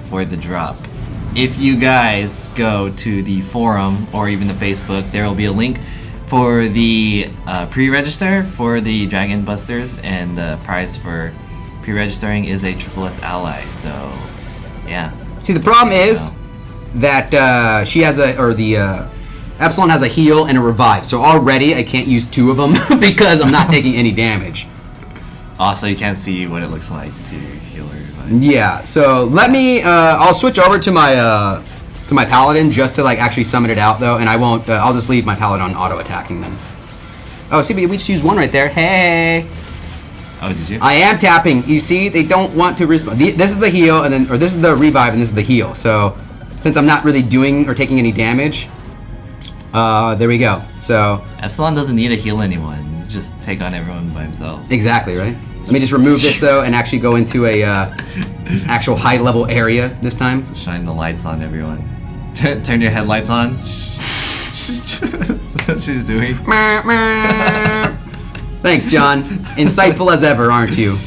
for the drop. If you guys go to the forum or even the Facebook, there will be a link for the pre-register for the Dragon Busters, and the prize for pre-registering is a triple S ally. So, yeah. see, the problem is that she has Epsilon has a heal and a revive. So already I can't use two of them because I'm not taking any damage. Also, you can't see what it looks like to heal her. Yeah, so let me. I'll switch over to my paladin just to like actually summon it out though, and I won't. I'll just leave my paladin auto attacking them. Oh, see, we just used one right there. Hey. Oh, did you? I am tapping. You see, they don't want to respond. This is the heal, and then this is the revive, and this is the heal. So since I'm not really doing or taking any damage, there we go. So Epsilon doesn't need to heal anyone. Just take on everyone by himself. exactly right. Let me just remove this though, and actually go into a actual high level area this time. Shine the lights on everyone. Turn your headlights on. That's what she's doing. Thanks, John. Insightful as ever, aren't you?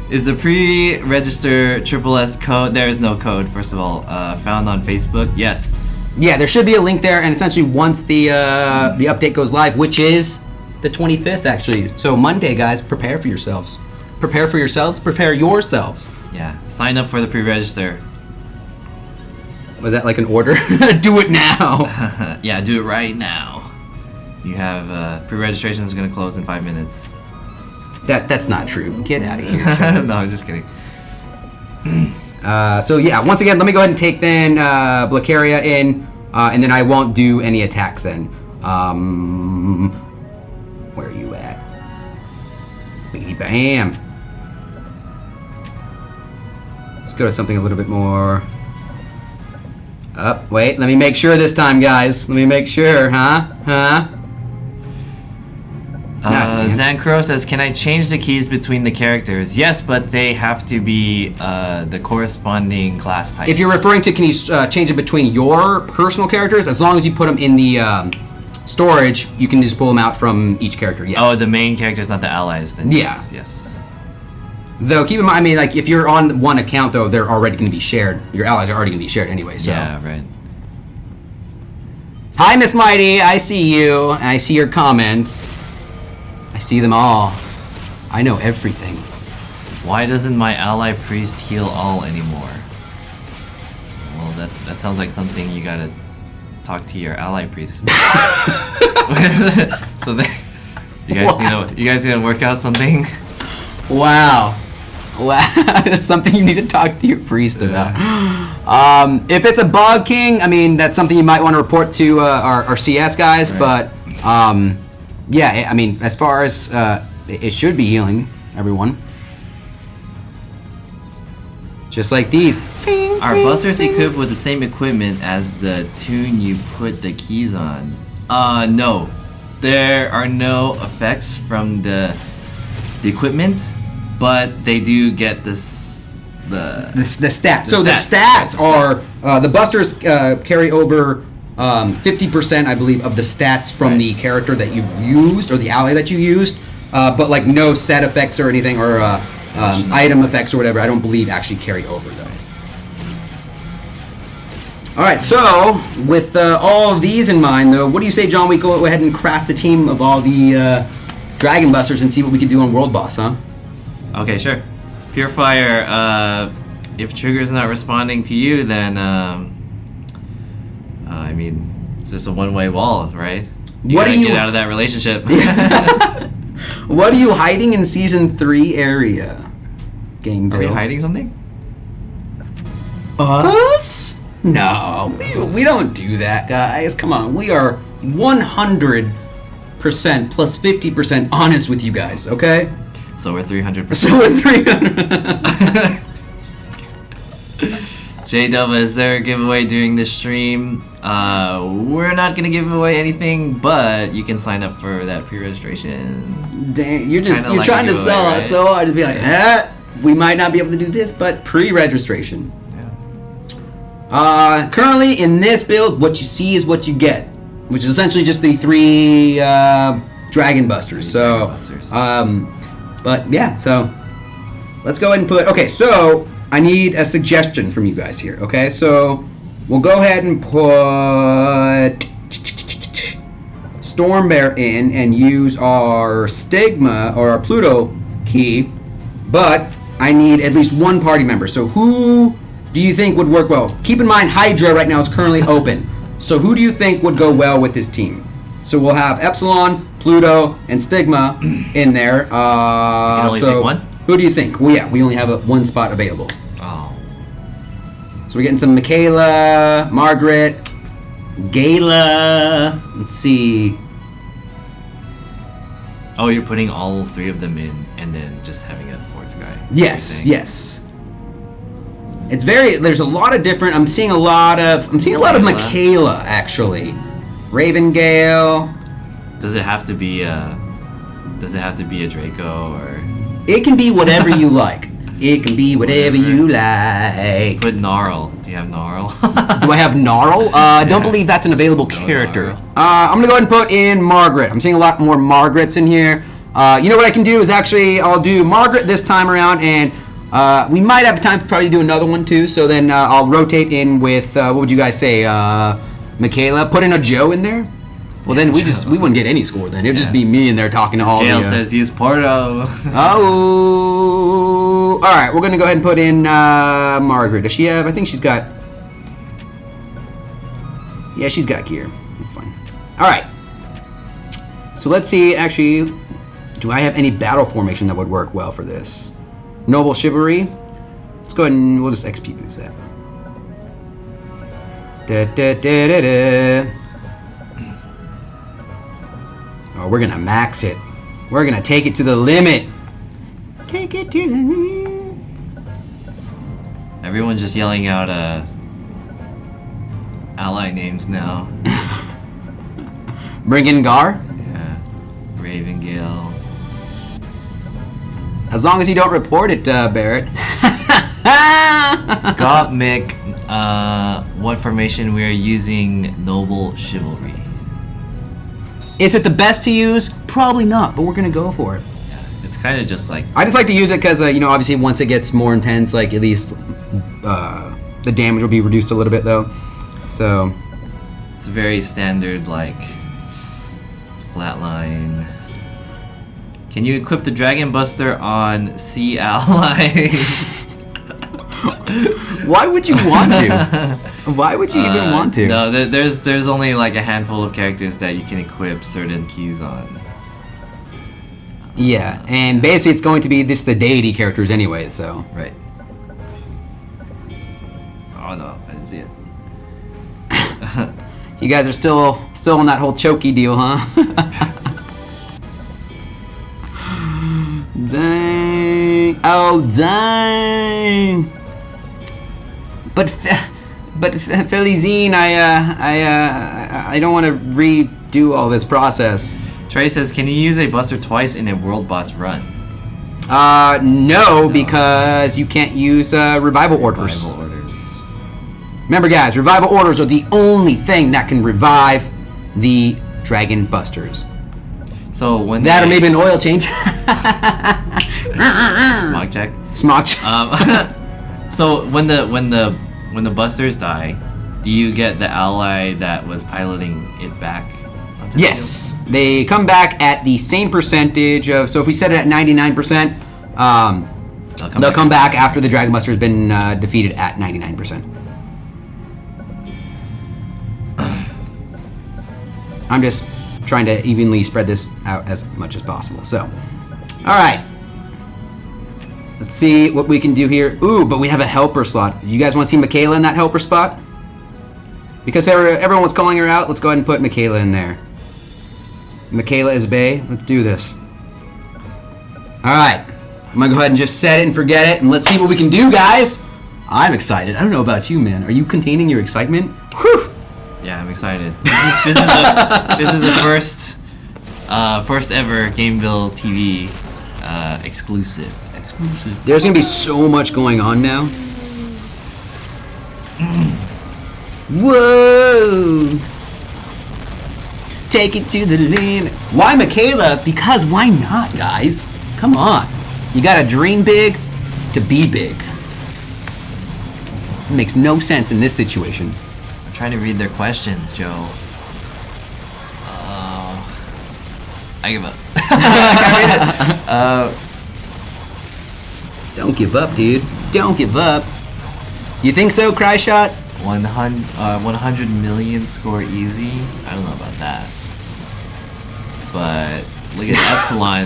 Is the pre-register triple S code? There is no code. First of all, found on Facebook. Yes. Yeah, there should be a link there, and essentially once the update goes live, which is the 25th actually. So Monday, guys, prepare for yourselves. Prepare for yourselves. Prepare yourselves. Yeah. Sign up for the pre-register. Was that like an order? Do it now. Yeah, do it right now. You have pre-registration is going to close in 5 minutes. That's not true. Get out of here. No, I'm just kidding. So yeah, once again, let me go ahead and take then Blacaria in, and then I won't do any attacks then. Where are you at? Biggity bam. Let's go to something a little bit more. Up. Wait, let me make sure this time, guys. Let me make sure, huh? Zancro says, can I change the keys between the characters? Yes, but they have to be the corresponding class type. If you're referring to, can you change it between your personal characters? As long as you put them in the storage, you can just pull them out from each character. Yeah. Oh, the main characters, not the allies. Then Yeah. Yes. Though, keep in mind, I mean, like, if you're on one account, though, they're already going to be shared. Your allies are already going to be shared anyway, so. Yeah, right. Hi, Miss Mighty. I see you. And I see your comments. I see them all. I know everything. Why doesn't my ally priest heal all anymore? Well, that sounds like something you gotta talk to your ally priest. So you guys need to work out something. Wow. That's something you need to talk to your priest about. If it's a bug, King, I mean, that's something you might want to report to our CS guys, Right. but yeah, I mean, as far as it should be healing everyone. Just like these. Are busters equipped with the same equipment as the tune you put the keys on? No. There are no effects from the equipment, but they do get the stats. So the stats are the busters carry over 50%, I believe, of the stats from the character that you used or the ally that you used, but like no set effects or anything or item effects or whatever. I don't believe actually carry over though. All right, so with all of these in mind, though, what do you say, John? We go ahead and craft a team of all the Dragon Busters and see what we can do on World Boss, huh? Okay, sure. Purifier, if Trigger's not responding to you, then I mean, it's just a one-way wall, right? What gotta are you get out of that relationship? What are you hiding in season 3 area? Gameville. Are we hiding something? Us? No, we don't do that, guys. Come on, we are 100% plus 50% honest with you guys, okay? So we're 300%. So we're 300. J-Dub, is there a giveaway during this stream? We're not gonna give away anything, but you can sign up for that pre-registration. Dang, you're Kinda trying to giveaway, sell right? it so hard to be like, we might not be able to do this, but pre-registration. Yeah. Currently in this build, what you see is what you get, which is essentially just the 3 Dragon Busters. But yeah, so let's go ahead and put. Okay, so I need a suggestion from you guys here. Okay, so we'll go ahead and put Storm Bear in and use our Stigma or our Pluto key, but I need at least one party member. So who do you think would work well? Keep in mind, Hydra right now is currently open. So who do you think would go well with this team? So we'll have Epsilon, Pluto, and Stigma in there. You can only pick one? Who do you think? Well, yeah, we only have one spot available. Oh. So we're getting some Michaela, Margaret, Gayla. Let's see. Oh, you're putting all 3 of them in, and then just having a 4th guy. Yes, yes. It's there's a lot of different. I'm seeing a lot of Michaela actually. Ravengale. Does it have to be a Draco or? It can be whatever you like. It can be whatever you like. Put Gnarl. Do you have Gnarl? Do I have Gnarl? Don't believe that's an available character. Gnarl. I'm gonna go ahead and put in Margaret. I'm seeing a lot more Margarets in here. You know what I can do is actually I'll do Margaret this time around, and we might have time to probably do another one too. So then I'll rotate in with what would you guys say? Michaela. Put in a Joe in there. Well, then we wouldn't get any score. Then it'd just be me in there talking to all Gail the. says use Porto. Oh, all right. We're gonna go ahead and put in Margaret. Does she have? I think she's got. Yeah, she's got gear. That's fine. All right. So let's see. Actually, do I have any battle formation that would work well for this? Noble Chivalry. Let's go ahead and we'll just XP boost that. Da, da, da, da, da. Oh, we're gonna max it. We're gonna take it to the limit. Take it to the limit. Everyone's just yelling out ally names now. Bring in Gar. Yeah. Ravengale. As long as you don't report it, Barrett. God, Mick, what formation we are using? Noble Chivalry. Is it the best to use? Probably not, but we're gonna go for it. Yeah, it's kind of just like. I just like to use it because obviously once it gets more intense, like at least the damage will be reduced a little bit though. So. It's a very standard like flatline. Can you equip the Dragon Buster on C allies? Why would you want to? Why would you even want to? No, there's only like a handful of characters that you can equip certain keys on. Yeah, and basically it's going to be the deity characters anyway, so. Right. Oh no, I didn't see it. You guys are still on that whole chokey deal, huh? Dang. Oh, dang. But Felizine, I don't want to redo all this process. Trey says, can you use a buster twice in a world boss run? No, because you can't use revival orders. Revival orders. Remember, guys, revival orders are the only thing that can revive the Dragon Busters. So when that or maybe an oil change. Smog check. Smog check. So when the busters die, do you get the ally that was piloting it back? Yes, they come back at the same percentage of. So if we set it at 99%, they'll come back after the Dragon Buster has been defeated at 99%. I'm just trying to evenly spread this out as much as possible. So, all right. Let's see what we can do here. Ooh, but we have a helper slot. You guys want to see Michaela in that helper spot? Because everyone was calling her out, let's go ahead and put Michaela in there. Michaela is bae. Let's do this. All right. I'm going to go ahead and just set it and forget it, and let's see what we can do, guys. I'm excited. I don't know about you, man. Are you containing your excitement? Whew. Yeah, I'm excited. This is the first ever Gameville TV exclusive. There's gonna be so much going on now. Whoa! Take it to the limit. Why Michaela? Because why not, guys? Come on. You gotta dream big to be big. It makes no sense in this situation. I'm trying to read their questions, Joe. I give up. Don't give up, dude. Don't give up. You think so, Cryshot? 100 million score easy? I don't know about that. But look at Epsilon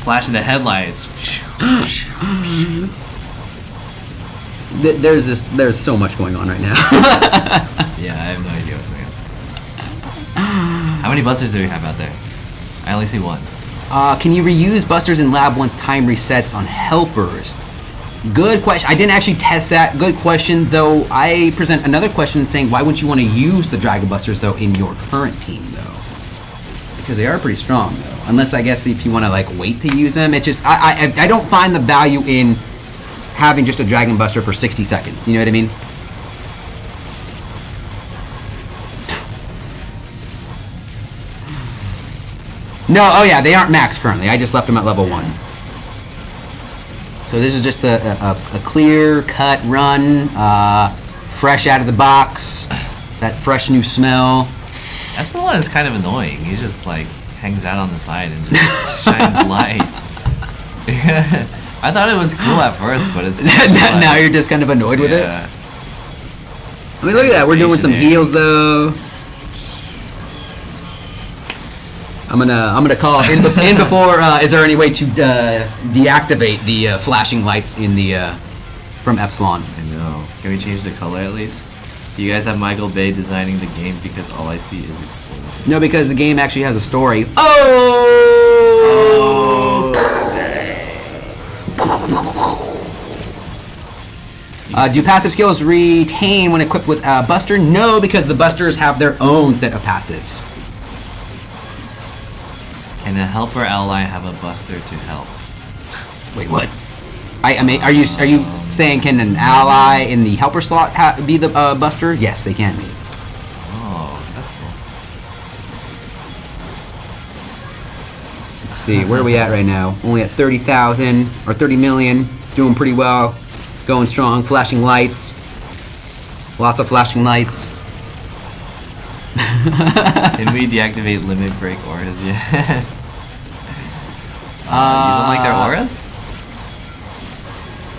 flashing the headlights. There's so much going on right now. Yeah, I have no idea what's going on. How many busters do we have out there? I only see one. Can you reuse busters in lab once time resets on helpers? Good question. I didn't actually test that. Good question, though. I present another question saying, why wouldn't you want to use the Dragon Busters, though, in your current team, though? Because they are pretty strong, though. Unless, I guess, if you want to, like, wait to use them. It's just, I don't find the value in having just a Dragon Buster for 60 seconds. You know what I mean? No, oh yeah, they aren't max currently. I just left them at level 1. So this is just a clear-cut run, fresh out of the box, that fresh new smell. Epsilon is kind of annoying. He just like hangs out on the side and just shines light. I thought it was cool at first, but it's now you're just kind of annoyed with it. I mean, look at that. We're doing some heals though. I'm gonna call in before. Is there any way to deactivate the flashing lights in the from Epsilon? I know. Can we change the color at least? Do you guys have Michael Bay designing the game because all I see is explosions? No, because the game actually has a story. Oh! Do passive skills retain when equipped with a Buster? No, because the Busters have their own set of passives. Can a helper ally have a Buster to help? Wait, what? I mean, are you saying can an ally in the helper slot be the Buster? Yes, they can be. Oh, that's cool. Let's see, where are we at right now? Only at 30,000 or 30 million. Doing pretty well. Going strong. Flashing lights. Lots of flashing lights. Can we deactivate limit break auras yet? You don't like their auras?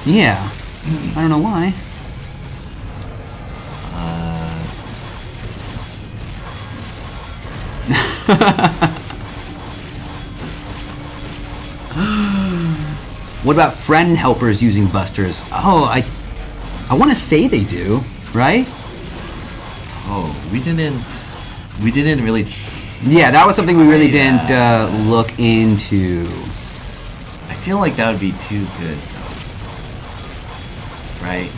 Yeah. I don't know why. What about friend helpers using busters? Oh, I want to say they do, right? Oh, we didn't really. Yeah, that was something we really didn't look into. I feel like that would be too good, though. Right?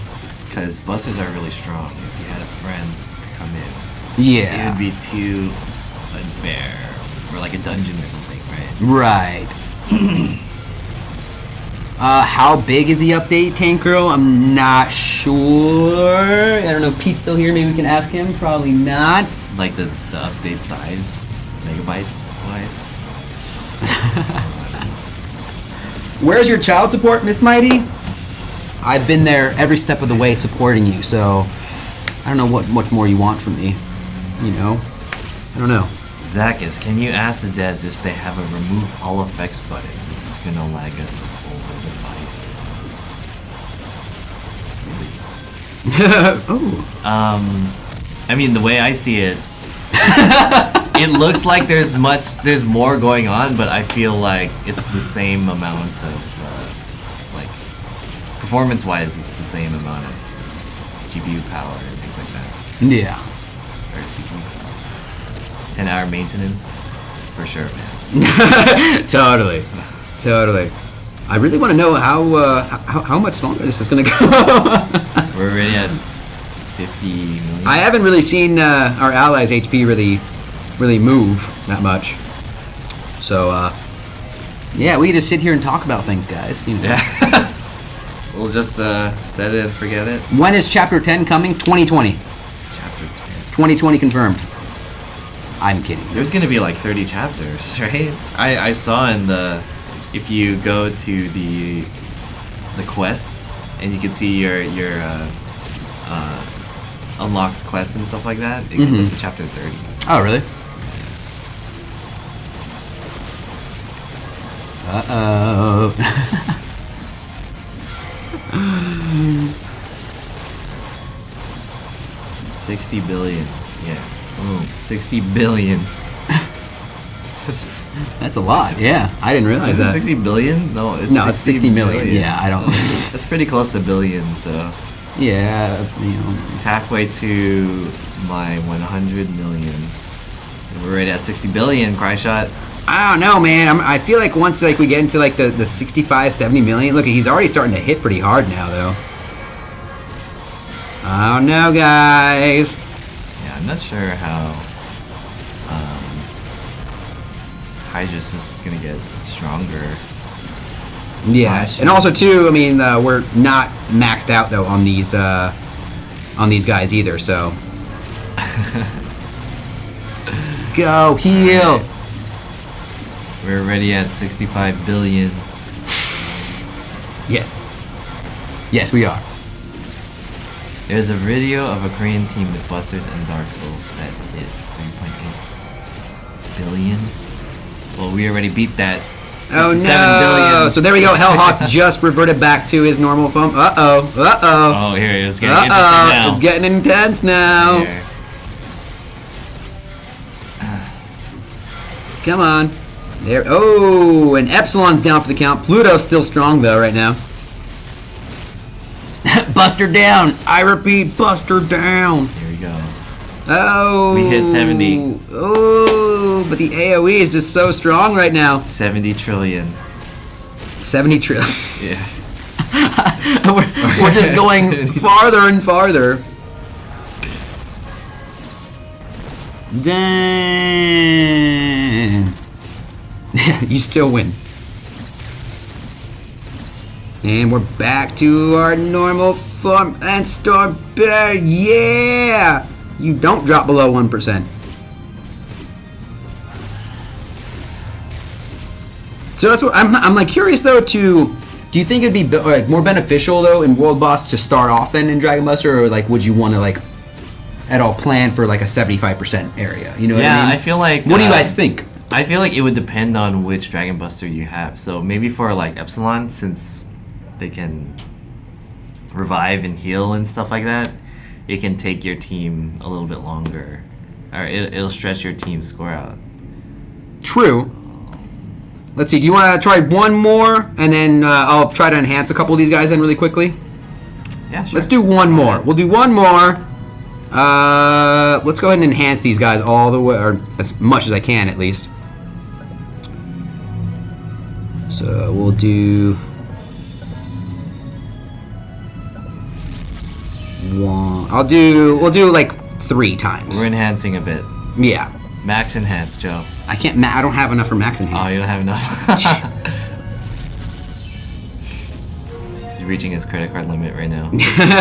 Because busters are really strong. If you had a friend to come in, yeah, it would be too unfair. Or like a dungeon or something, right? Right. How big is the update, Tank Girl? I'm not sure. I don't know if Pete's still here. Maybe we can ask him. Probably not. Like the update size, megabytes wise. Where's your child support, Miss Mighty? I've been there every step of the way supporting you, so I don't know what much more you want from me. You know? I don't know. Zacchus, can you ask the devs if they have a remove all effects button? This is gonna lag us over devices. Oh. I mean, the way I see it It looks like there's more going on, but I feel like it's the same amount of like performance-wise, it's the same amount of GPU power and things like that. Yeah. Or CPU power. 10-hour maintenance, for sure, man. Totally. I really want to know how much longer this is gonna go. We're already at 50 million. I haven't really seen our allies' HP really move that much. So yeah, we just sit here and talk about things, guys. You know. Yeah. We'll just set it and forget it. When is Chapter 10 coming? 2020. Chapter 10. 2020 confirmed. I'm kidding. There's gonna be like 30 chapters, right? I saw in the, if you go to the quests and you can see your unlocked quests and stuff like that, it goes up to chapter 30. Oh, really? Uh-oh. 60 billion. Yeah. Boom. 60 billion. That's a lot. Yeah, I didn't realize Is that. it 60 billion? No, It's 60 million. Yeah, I don't. That's pretty close to billion, so Yeah, halfway to my 100 million. And we're already at 60 billion, cry shot. I don't know, man. I feel like once like we get into like the 65, 70 million, look, he's already starting to hit pretty hard now, though. I don't know, guys. Yeah, I'm not sure how Hydra's just gonna get stronger. Yeah, and also too, I mean, we're not maxed out though on these guys either. So go heal. We're already at 65 billion. Yes, we are. There's a video of a Korean team with Busters and Dark Souls that hit 3.8 billion. Well, we already beat that. Oh no! Billion. So there we go. Hellhawk just reverted back to his normal form. Oh, here it is. Getting interesting now. It's getting intense now. Here. Come on. There. Oh, and Epsilon's down for the count. Pluto's still strong though right now. Buster down. I repeat, Buster down. Here we go. Oh. We hit 70. Oh, but the AoE is just so strong right now. 70 trillion. 70 trillion. Yeah. we're just going farther and farther. Damn. Yeah, you still win. And we're back to our normal form and Storm Bear. Yeah! You don't drop below 1%. So that's what I'm like curious though do you think it'd be like more beneficial though in World Boss to start off then in Dragon Buster, or like would you want to like at all plan for like a 75% area? You know what I mean? I feel like. What do you guys think? I feel like it would depend on which Dragon Buster you have. So maybe for like Epsilon, since they can revive and heal and stuff like that, it can take your team a little bit longer, or it'll stretch your team score out. True. Let's see. Do you want to try one more, and then I'll try to enhance a couple of these guys in really quickly? Yeah, sure. Let's do one more. We'll do one more. Let's go ahead and enhance these guys all the way, or as much as I can at least. So we'll do one. We'll do like 3 times. We're enhancing a bit. Yeah. Max enhance, Joe. I can't. I don't have enough for max enhance. Oh, you don't have enough. He's reaching his credit card limit right now.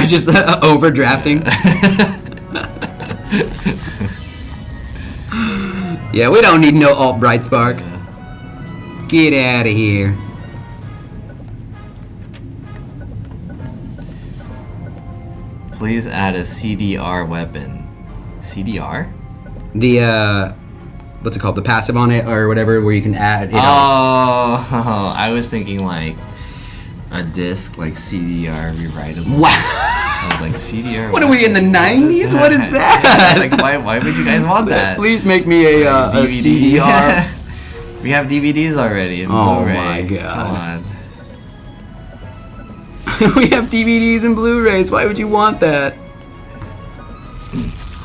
Just overdrafting. Yeah, we don't need no alt bright spark. Get out of here. Please add a CDR weapon. CDR? The what's it called? The passive on it or whatever, where you can add. I was thinking like a disc, like CDR rewritable. Wow. like CDR. What are we in the 90s? What is that? Like, why would you guys want that? Please make me a CDR. We have DVDs already. And Oh Blu-ray. my God. Come on. We have DVDs and Blu-rays. Why would you want that?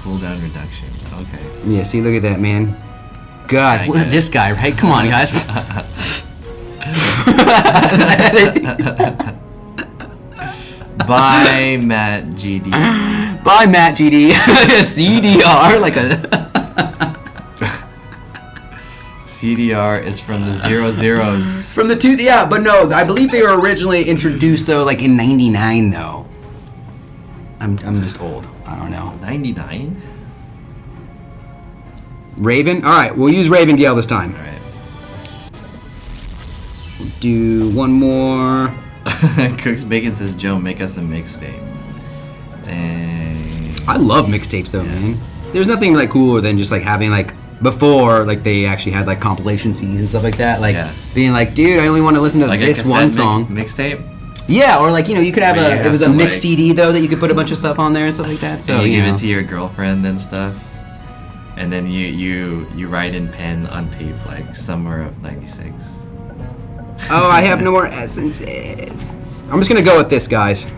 Cooldown reduction. Okay. Yeah, see, look at that, man. God, I look get at it. this guy, right? Come on, guys. Bye, Matt GD. Bye, Matt GD. CDR, like a. CDR is from the 00s. From the two, yeah, but no, I believe they were originally introduced though, like in '99 though. I'm just old. I don't know. 99? Raven. All right, we'll use Raven Gale this time. Alright. Do one more. Cooks Bacon says, Joe, make us a mixtape. Dang. I love mixtapes though, Yeah. man. There's nothing like cooler than just like having like before, like they actually had like compilation CDs and stuff like that. Like Yeah. being like, dude, I only want to listen to Like this a one cassette song. Mixtape? Yeah, or like you could have Where you a have it was a to, mix like- CD though that you could put a bunch of stuff on there and stuff like that. So And you give know. it to your girlfriend and stuff. And then you write in pen on tape like summer of 96. Oh, I have no more essences. I'm just gonna go with this, guys.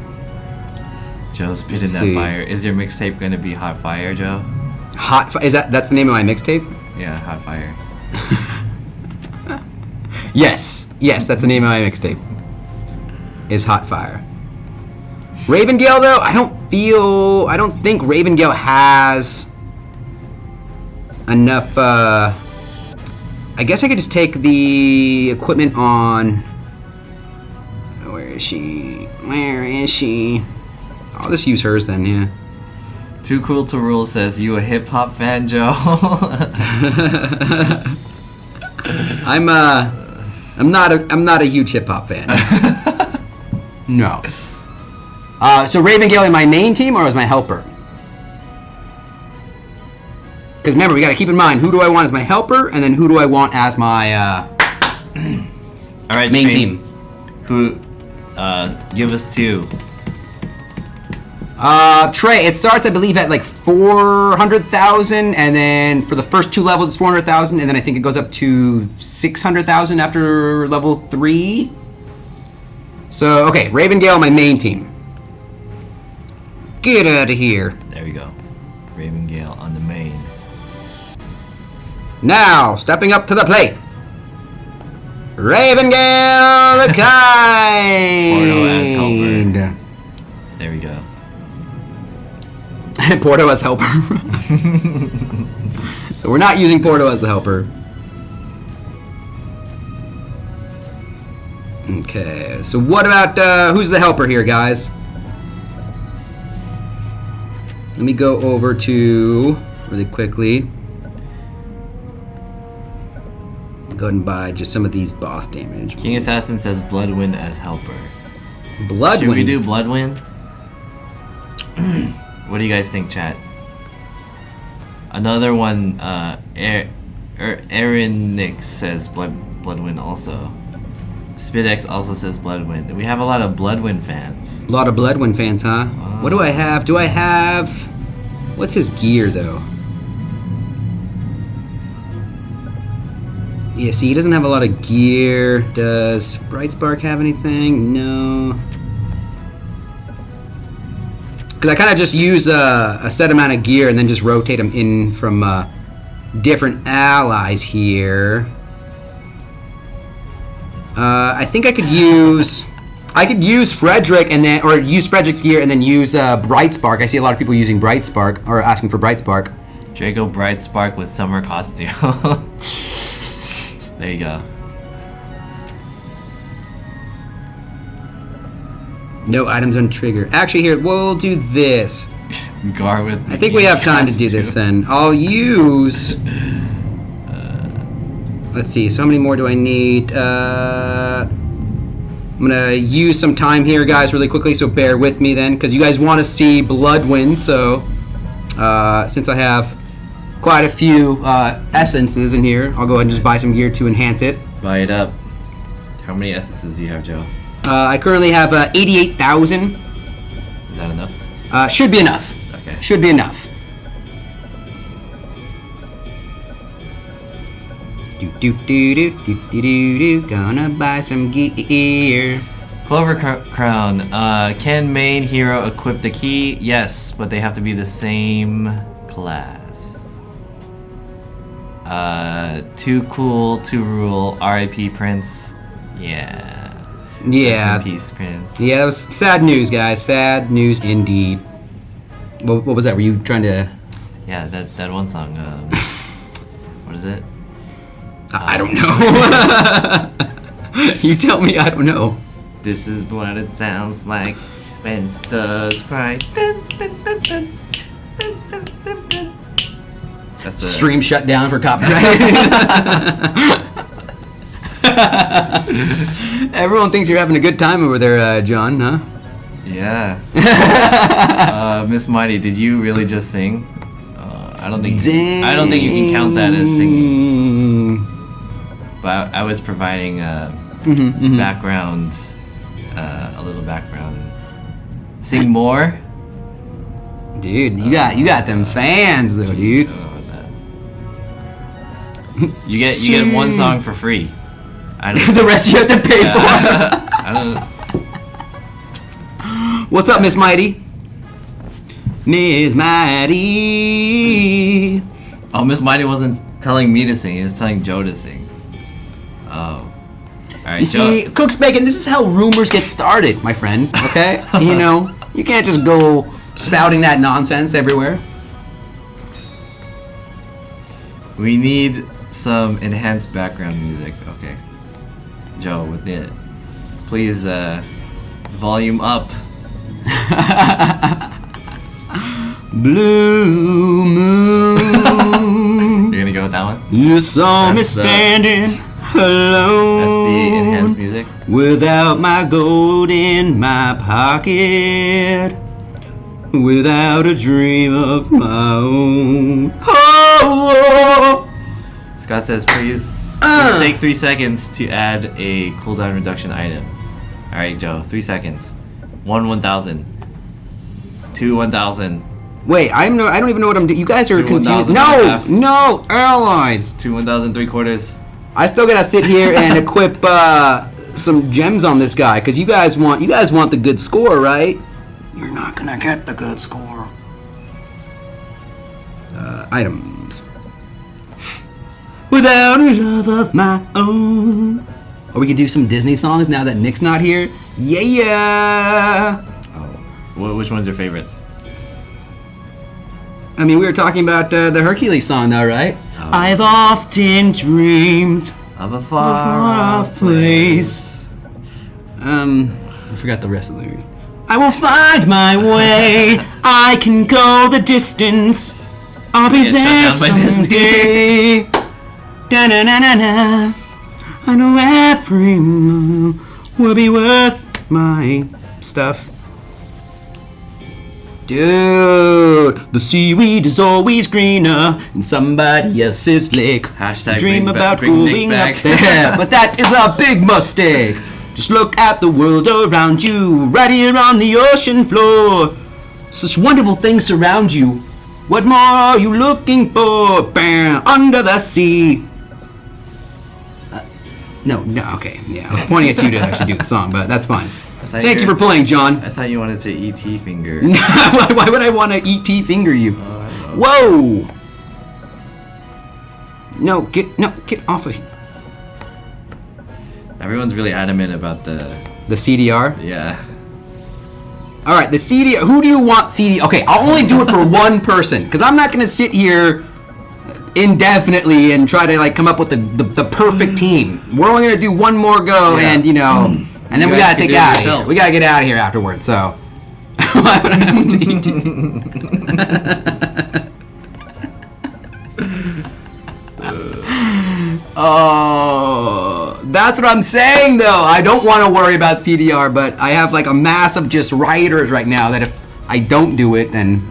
Joe, spit in Let's that see. fire. Is your mixtape gonna be Hot Fire, Joe? Is that's the name of my mixtape? Yeah, Hot Fire. Yes, that's the name of my mixtape. Is Hot Fire. Raven Gale though, I don't think Raven Gale has enough. I guess I could just take the equipment on. Where is she? I'll just use hers then, yeah. Too Cool to Rule says, you a hip hop fan, Joe? I'm not a huge hip hop fan. No. So Raven Gale in my main team or as my helper? Because remember, we got to keep in mind who do I want as my helper, and then who do I want as my All right, main Shane, team. Who? Give us two. Trey, it starts, I believe, at like 400,000, and then for the first two levels, it's 400,000, and then I think it goes up to 600,000 after level 3. So, okay, Raven Gale, my main team. Get out of here. There we go. Raven Gale on the main. Now, stepping up to the plate. Raven Gale the Porto as Kind. helper. There we go. Porto as helper. So we're not using Porto as the helper. Okay, so what about, who's the helper here, guys? Let me go over to, really quickly, go ahead and buy just some of these boss damage. King Assassin says Bloodwind as helper. Bloodwind. Should we do Bloodwind? What do you guys think, chat? Another one, Aaron Nick says Bloodwind also. Spidex also says Bloodwind. We have a lot of Bloodwind fans. A lot of Bloodwind fans, huh? What do I have? Do I have... What's his gear, though? Yeah, see, he doesn't have a lot of gear. Does Brightspark have anything? No. Because I kind of just use a set amount of gear and then just rotate them in from different allies here. I think I could use Frederick and then, or use Frederick's gear and then use Brightspark. I see a lot of people using Brightspark or asking for Brightspark. Draco Brightspark with summer costume. There you go. No items on trigger. Actually, here we'll do this. Gar with. I think we have time to do this then. I'll use. Let's see. So how many more do I need? I'm gonna use some time here, guys, really quickly. So bear with me then, because you guys want to see Bloodwind. So since I have quite a few essences in here, I'll go ahead and just buy some gear to enhance it. Buy it up. How many essences do you have, Joe? I currently have 88,000. Is that enough? Should be enough. Okay. Should be enough. Do. Gonna buy some gear. Clover Crown. Can main hero equip the key? Yes, but they have to be the same class. Too cool to rule. R.I.P. Prince. Yeah. Yeah. Rest in peace, Prince. Yeah, that was sad news, guys. Sad news indeed. What was that? Were you trying to? Yeah, that one song. What is it? I don't know. You tell me. I don't know. This is what it sounds like when doves cry. Dun, dun, dun, dun. Dun, dun, dun, dun. That's Stream shut down for copyright. Everyone thinks you're having a good time over there, John, huh? Yeah. Miss Mighty, did you really just sing? I don't think you can count that as singing. But I was providing background, a little background. Sing more, Dude, you got them fans though, dude. You get one song for free. The rest you have to pay for. I don't. What's up, Miss Mighty? Miss Mighty. Oh, Miss Mighty wasn't telling me to sing. He was telling Joe to sing. Oh. All right, You see, Cook's Bacon, this is how rumors get started, my friend, okay? You know, you can't just go spouting that nonsense everywhere. We need some enhanced background music. Okay. Joe, with it. Please, volume up. Blue moon. You're gonna go with that one? You saw me That's, standing That's alone. the enhanced music. Without my gold in my pocket. Without a dream of my own. Oh, Scott says, please take 3 seconds to add a cooldown reduction item. Alright, Joe, 3 seconds. 1,000. 2 1,000. wait, I don't even know what I'm doing. You guys are 2 confused. 1,000 No, half. no, allies. 2 1,000 3/4. I still gotta sit here and equip some gems on this guy because you guys want the good score, right? You're not gonna get the good score. Items. Without a love of my own. Or we could do some Disney songs now that Nick's not here. Yeah. Oh. Which one's your favorite? I mean, we were talking about the Hercules song, though, right? Oh. I've often dreamed Of a of a far-off place. I forgot the rest of the lyrics. I will find my way. I can go the distance. I'll be Get there shut down by Disney. someday. Da na na na na. I know every move will be worth my stuff. Dude, the seaweed is always greener in somebody else's lake. Hashtag Dream bring about bring Nick going back. up there, but that is a big mistake. Just look at the world around you, right here on the ocean floor. Such wonderful things surround you. What more are you looking for? Bam, under the sea. No, okay, yeah. I was pointing at you to actually do the song, but that's fine. Thank you for playing, John. I thought you wanted to ET finger. Why would I want to ET finger you? Whoa! No, get off of Everyone's really adamant about the CDR. yeah. All right, the CDR. Who do you want CD? Okay, I'll only do it for one person because I'm not gonna sit here indefinitely and try to like come up with the perfect team. We're only gonna do one more go, Yeah. and and then You we guys gotta can take do it out of yourself. here. We gotta get out of here afterwards. So. Why would I have to ET? Oh, that's what I'm saying though. I don't want to worry about CDR, but I have like a mass of just rioters right now that if I don't do it, then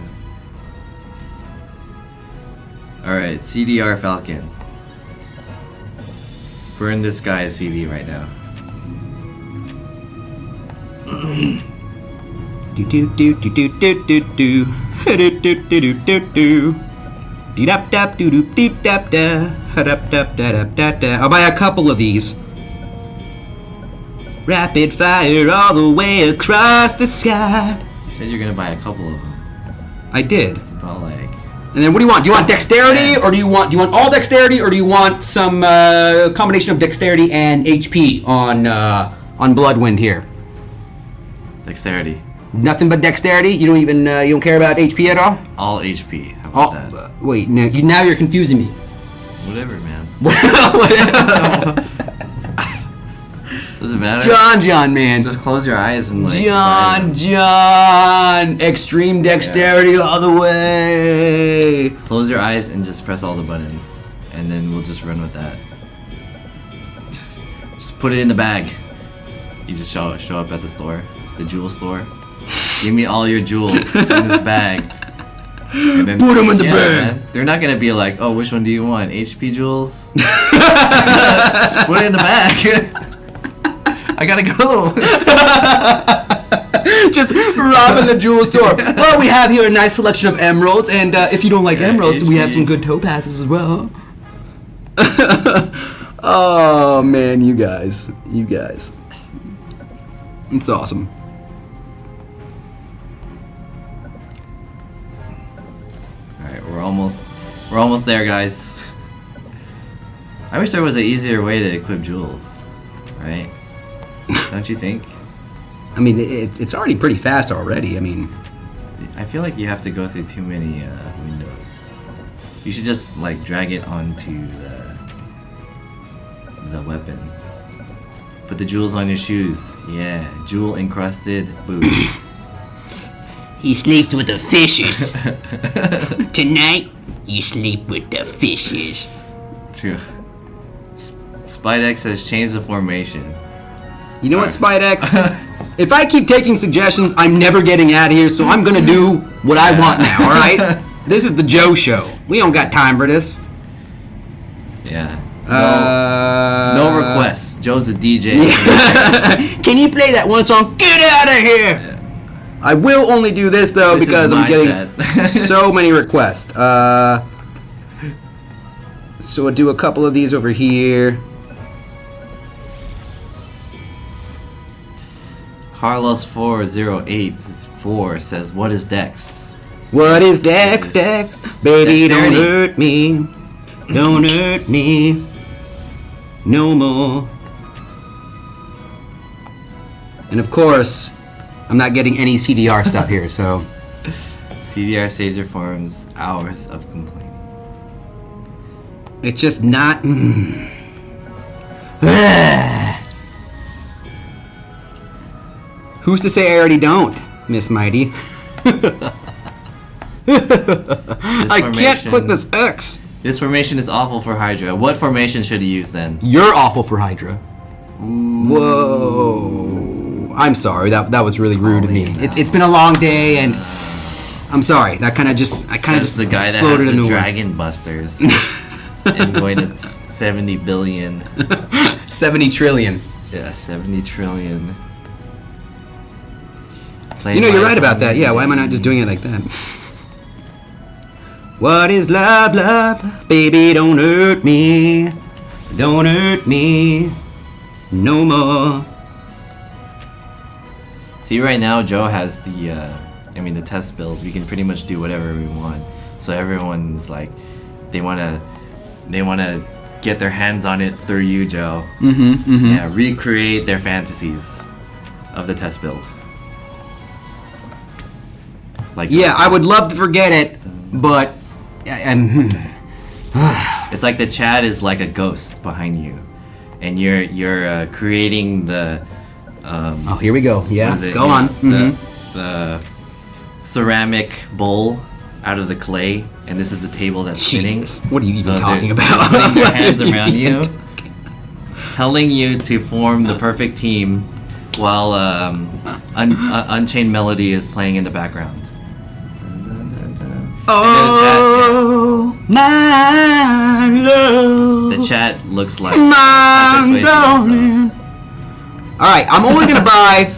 All right, CDR Falcon. Burn this guy's CD right now. Do do do do do do do do. Do do do do do do. Dee dap dap doo doo dee dap da. Ha dap dap da dap da da. I'll buy a couple of these. Rapid fire all the way across the sky. You said you're gonna buy a couple of them. I did. About like. And then what do you want? Do you want dexterity, or do you want all dexterity, or do you want some combination of dexterity and HP on Bloodwind here? Dexterity. Nothing but dexterity. You don't even you don't care about HP at all. All HP. How about that? Wait, now you're confusing me. Whatever, man. Whatever. Does it matter? John, man. Just close your eyes and like. John. Extreme dexterity all the way. Close your eyes and just press all the buttons, and then we'll just run with that. Just put it in the bag. You just show up at the store, the jewel store. Give me all your jewels in this bag. And then put them in the bag. Man, they're not gonna be like, oh, which one do you want? HP jewels? Just put it in the bag. I gotta go. Just robbing the jewel store. Well, we have here a nice selection of emeralds, and if you don't like emeralds, we have some good topazes as well. Oh man, you guys, it's awesome. All right, we're almost there, guys. I wish there was an easier way to equip jewels, right? Don't you think? I mean, it's already pretty fast already. I mean, I feel like you have to go through too many windows. You should just like drag it onto the weapon. Put the jewels on your shoes. Yeah, jewel encrusted boots. He sleeps with the fishes. Tonight, you sleep with the fishes. Spidex has changed the formation. you know what, Spidex? If I keep taking suggestions, I'm never getting out of here, so I'm gonna do what I want now, alright? This is the Joe Show. We don't got time for this. Yeah. No requests. Joe's a DJ. Can you play that one song? Get out of here! Yeah. I will only do this, though, because I'm getting so many requests. So we'll do a couple of these over here. Carlos4084 says, what is Dex? What is Dex? Baby, don't hurt me. Don't hurt me no more. And of course, I'm not getting any CDR stuff here, so. CDR saves your forms hours of complaining. It's just not. Who's to say I already don't, Miss Mighty? I can't click this X. This formation is awful for Hydra. What formation should he use then? You're awful for Hydra. Ooh. Whoa. I'm sorry. That was really rude of me. It's been a long day, and I'm sorry. That kind of just the guy that has the Dragon Busters and going at 70 billion. 70 trillion. Yeah, 70 trillion. You're right about that. Yeah, why am I not just doing it like that? What is love, love? Baby, don't hurt me. Don't hurt me no more. See, right now, Joe has the test build. We can pretty much do whatever we want. So everyone's like, they wanna get their hands on it through you, Joe. Yeah, recreate their fantasies of the test build. I would love to forget it, but it's like the chat is like a ghost behind you, and you're creating the. Oh, here we go. Yeah, go on. The ceramic bowl out of the clay, and this is the table that's spinning. What are you even talking about? Putting their hands around you, telling you to form the perfect team, while Unchained Melody is playing in the background. Oh, my love. The chat looks like my darling. All right, I'm only gonna buy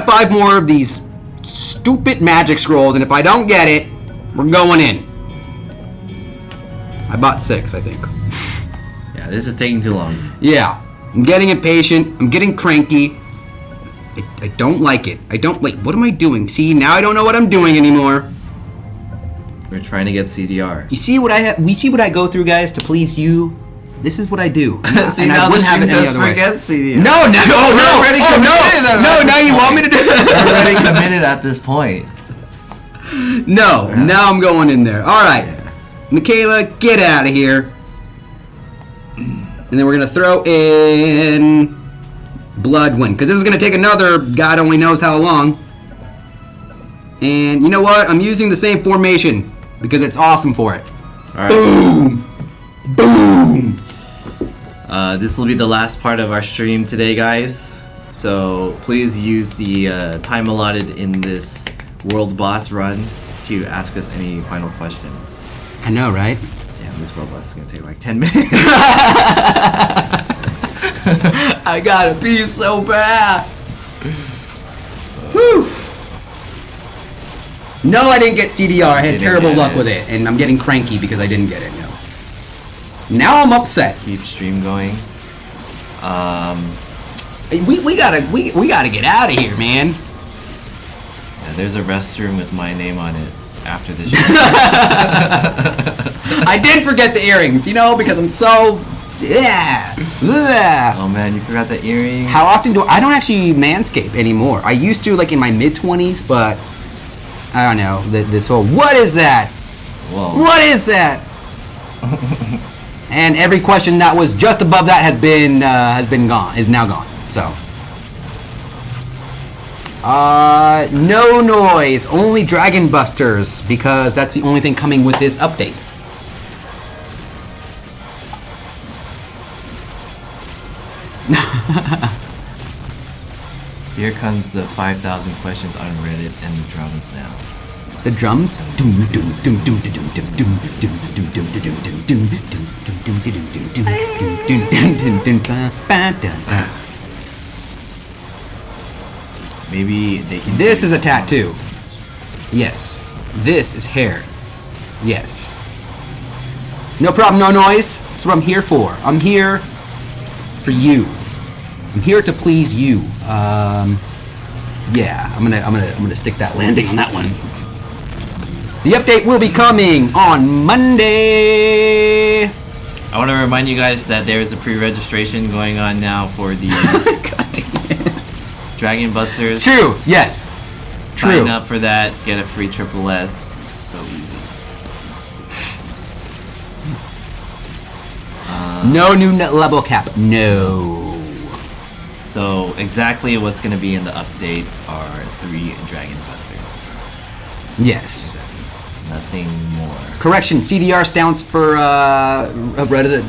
5 more of these stupid magic scrolls, and if I don't get it, we're going in. I bought 6, I think. Yeah, this is taking too long. Yeah, I'm getting impatient. I'm getting cranky. I don't like it. Wait, what am I doing? See, now I don't know what I'm doing anymore. We're trying to get CDR. You see what we see what I go through, guys, to please you. This is what I do. See, and now I wouldn't have it any other way. forget CDR. No, already committed. no, now you want me to do We're already committed at this point. No, now I'm going in there. All right, Michaela, get out of here. And then we're gonna throw in Bloodwind, because this is gonna take another God only knows how long. And you know what? I'm using the same formation because it's awesome for it. All right. Boom, boom. This will be the last part of our stream today, guys. So please use the time allotted in this world boss run to ask us any final questions. I know, right? Damn, this world boss is gonna take like 10 minutes. I gotta pee so bad. Whew. No, I didn't get CDR. I had Didn't terrible get luck it. with it, and I'm getting cranky because I didn't get it. No. Now I'm upset. Keep stream going. We gotta get out of here, man. Yeah, there's a restroom with my name on it after this show. I did forget the earrings, because I'm so Ugh. Oh man, you forgot the earrings. How often I don't actually manscape anymore. I used to, like in my mid-20s, but I don't know. This whole what is that? Whoa. What is that? And every question that was just above that has been gone. Is now gone. So. No noise. Only Dragon Busters, because that's the only thing coming with this update. Here comes the 5,000 questions on Reddit and the drums now. The drums? Maybe they can. This is a tattoo. Yes. This is hair. Yes. No problem, no noise. That's what I'm here for. I'm here for you. I'm here to please you. Yeah, I'm gonna stick that landing on that one. The update will be coming on Monday. I want to remind you guys that there is a pre-registration going on now for the God damn it. Dragon Busters. True. Yes. Sign True. up for that. Get a free triple S. So easy. No new level cap. No. So exactly what's going to be in the update are 3 Dragon Busters. Yes. Nothing more. Correction. CDR stands for what is it?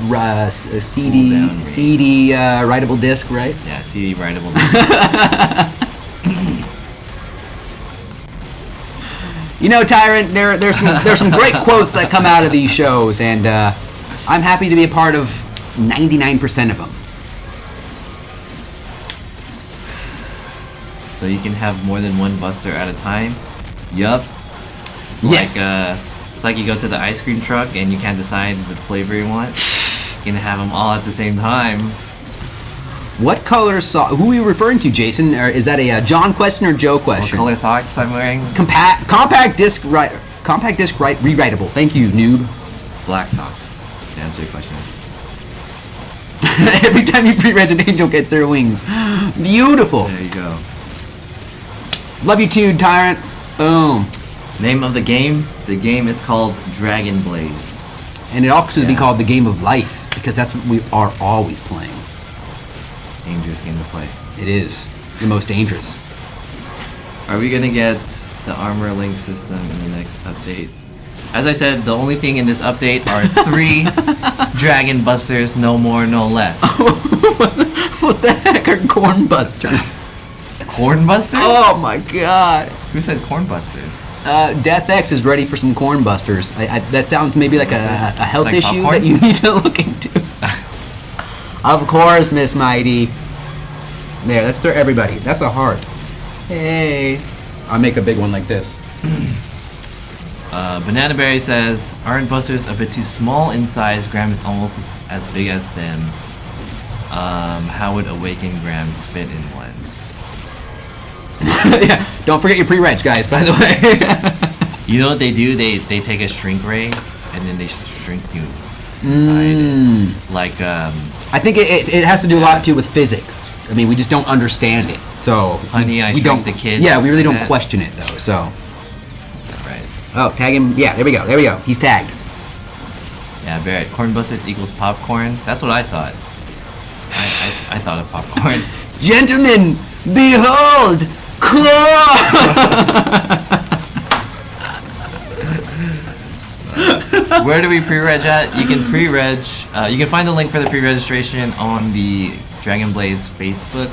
CD Cooldown rate. CD writable disk, right? Yeah, CD writable. Tyrant, there's some great quotes that come out of these shows, and I'm happy to be a part of 99% of them. So you can have more than one Buster at a time. Yup. It's Yes. it's like you go to the ice cream truck and you can't decide the flavor you want. You can have them all at the same time. What color who are you referring to, Jason? Or is that a John question or Joe What question? color socks I'm wearing? Compact disc rewritable. Thank you, noob. Black socks. To answer your question. Every time you pre-reg, an angel gets their wings. Beautiful. There you go. Love you too, Tyrant. Boom. Name of the game? The game is called Dragon Blaze. And it also be Yeah. called the game of life, because that's what we are always playing. Dangerous game to play. It is the most dangerous. Are we gonna get the armor link system in the next update? As I said, the only thing in this update are 3 Dragon Busters, no more, no less. What the heck are corn busters? Corn Busters? Oh my god. Who said Corn Busters? Death X is ready for some corn busters. That sounds maybe like a health like issue popcorn? that you need to look into. Of course, Miss Mighty. There, that's for everybody. That's a heart. Hey. I make a big one like this. Banana Berry says, aren't busters a bit too small in size? Graham is almost as big as them. How would Awakened Graham fit in one? Yeah, don't forget your pre-reg, guys, by the way. You know what they do? They take a shrink ray and then they shrink you inside it. Like, I think it has to do a lot too with physics. I mean, we just don't understand it. So, Honey, I we Shrunk don't, the Kids. Yeah, we really don't that. question it, though, so. Right. Oh, tag him. Yeah, there we go. There we go. He's tagged. Yeah, Barrett. Corn busters equals popcorn. That's what I thought. I thought of popcorn. Gentlemen, behold, Where do we pre-reg at? You can pre-reg. You can find the link for the pre-registration on the Dragon Blaze Facebook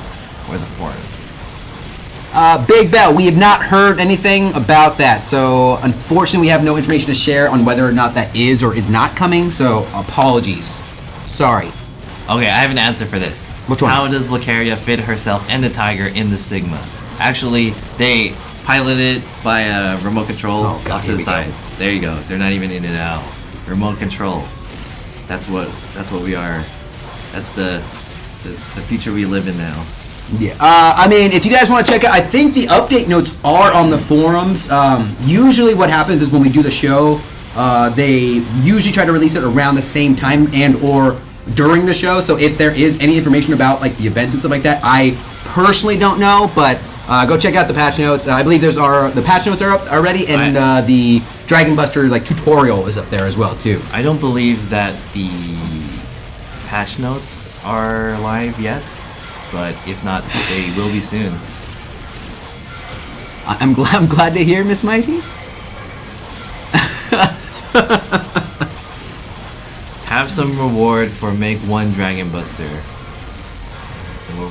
or the forums. Big Bell, we have not heard anything about that, so unfortunately we have no information to share on whether or not that is or is not coming, so apologies. Sorry. Okay, I have an answer for this. Which one? How does Blacaria fit herself and the tiger in the Stigma? Actually, they piloted by a remote control Oh, God, off to here the we go. side. There you go. They're not even in and out. Remote control. That's what we are. That's the future we live in now. Yeah. I mean, if you guys want to check out, I think the update notes are on the forums. Usually what happens is when we do the show, they usually try to release it around the same time and or during the show. So if there is any information about like the events and stuff like that, I personally don't know, but go check out the patch notes. I believe the patch notes are up already, and the Dragon Buster like tutorial is up there as well too. I don't believe that the patch notes are live yet, but if not, they will be soon. I'm glad to hear, Miss Mighty. Have some reward for make one Dragon Buster. The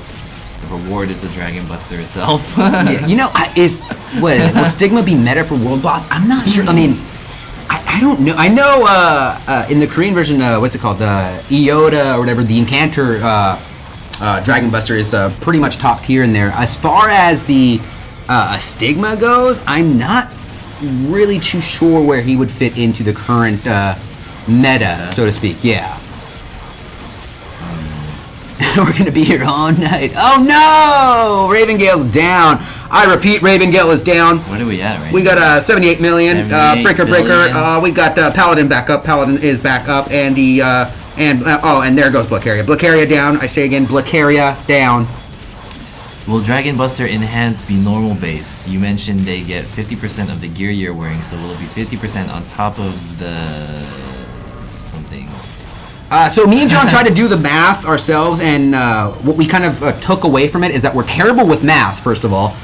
reward is the Dragon Buster itself. Yeah, you know, will Stigma be meta for World Boss? I'm not sure. I mean, I don't know. I know in the Korean version, what's it called? The Iota or whatever, the Incanter Dragon Buster is pretty much top tier in there. As far as the Stigma goes, I'm not really too sure where he would fit into the current meta, so to speak. Yeah. We're gonna be here all night. Oh no! Ravengale's down. I repeat, Ravengale is down. What are we at right We got 78 million. 78 Breaker. billion. We got Paladin back up. Paladin is back up, and the and there goes Blacaria. Blacaria down. I say again, Blacaria down. Will Dragon Buster Enhance be normal based? You mentioned they get 50% of the gear you're wearing, so will it be 50% on top of the something? So me and John tried to do the math ourselves, and what we kind of took away from it is that we're terrible with math, first of all,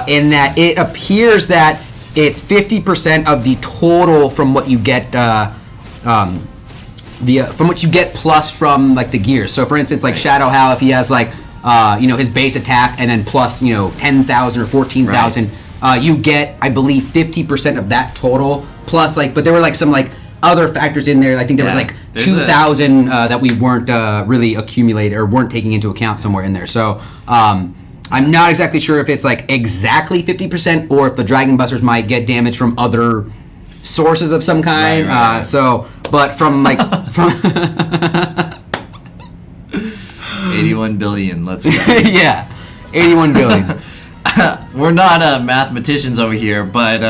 in that it appears that it's 50% of the total from what you get, from what you get plus from like the gears. So for instance, like Shadow Hal, if he has like his base attack and then plus 10,000 or 14,000, you get, I believe, 50% of that total plus but there were like some like other factors in there. I think there was like 2,000 that we weren't really accumulated or weren't taking into account somewhere in there. So I'm not exactly sure if it's like exactly 50% or if the Dragon Busters might get damage from other sources of some kind. Right. But from like from 81 billion. Let's go. yeah, 81 billion. We're not mathematicians over here, but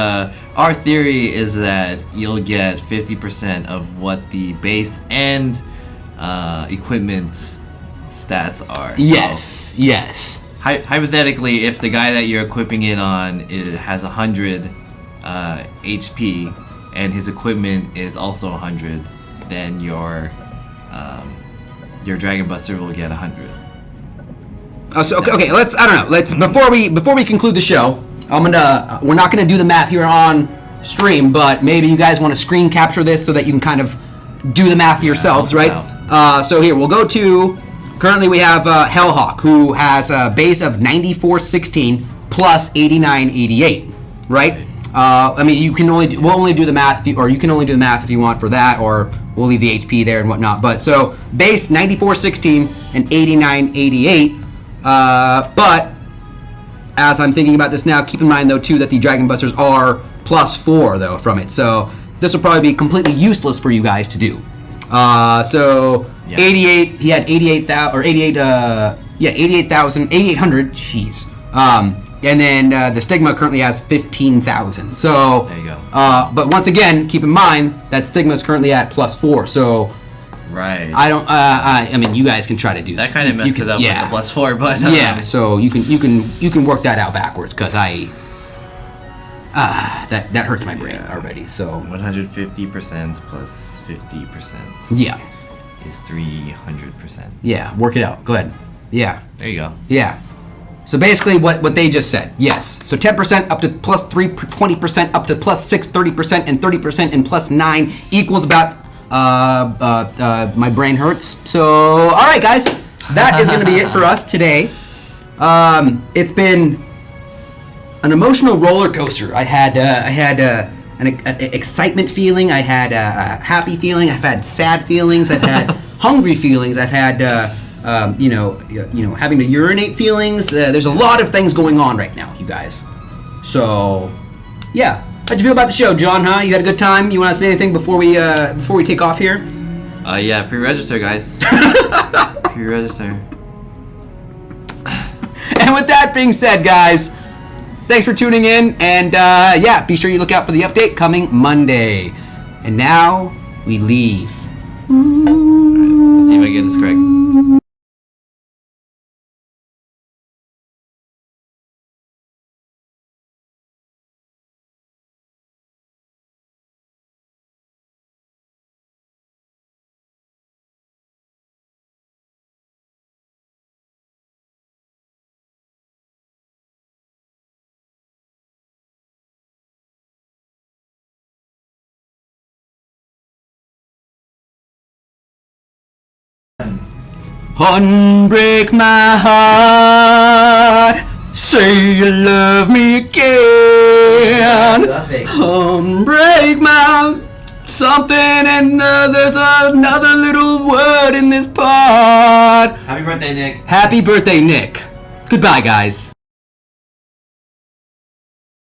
our theory is that you'll get 50% of what the base and equipment stats are. Yes, yes. Hypothetically, if the guy that you're equipping it on has 100 HP and his equipment is also 100, then your Dragon Buster will get 100. Okay. Let's before we conclude the show, we're not gonna do the math here on stream, but maybe you guys want to screen capture this so that you can kind of do the math yourselves, right? So here we'll go to. Currently we have Hellhawk, who has a base of 9416 plus 8988, right? I mean, we'll only do the math, you can only do the math if you want for that, or we'll leave the HP there and whatnot. But so base 9416 and 8988. But as I'm thinking about this now, keep in mind though too that the Dragon Busters are +4 though from it, so this will probably be completely useless for you guys to do. So 88. He had 88,000 or 88. 88,000, 8,800. Jeez. And then the Stigma currently has 15,000. So there you go. But once again, keep in mind that Stigma is currently at +4. So. Right. I don't. I mean, you guys can try to do that. Kind of messed it up with the +4, but yeah. So you can work that out backwards because that hurts my brain already. So 150% plus 50%. Yeah. Is 300%. Yeah. Work it out. Go ahead. Yeah. There you go. Yeah. So basically, what they just said. Yes. So 10% up to +3, 20% up to +6, 30%, and 30% and +9 equals about. My brain hurts. So, all right, guys, that is going to be it for us today. It's been an emotional roller coaster. I had an excitement feeling. I had a happy feeling. I've had sad feelings. I've had hungry feelings. I've had having to urinate feelings. There's a lot of things going on right now, you guys. So, yeah. How'd you feel about the show, John? Huh? You had a good time? You want to say anything before we take off here? Yeah, pre-register, guys. Pre-register. And with that being said, guys, thanks for tuning in, and be sure you look out for the update coming Monday. And now we leave. Let's see if I get this correct. Unbreak my heart, say you love me again. Unbreak my something, and there's another little word in this part. Happy birthday, Nick. Happy birthday, Nick. Goodbye, guys.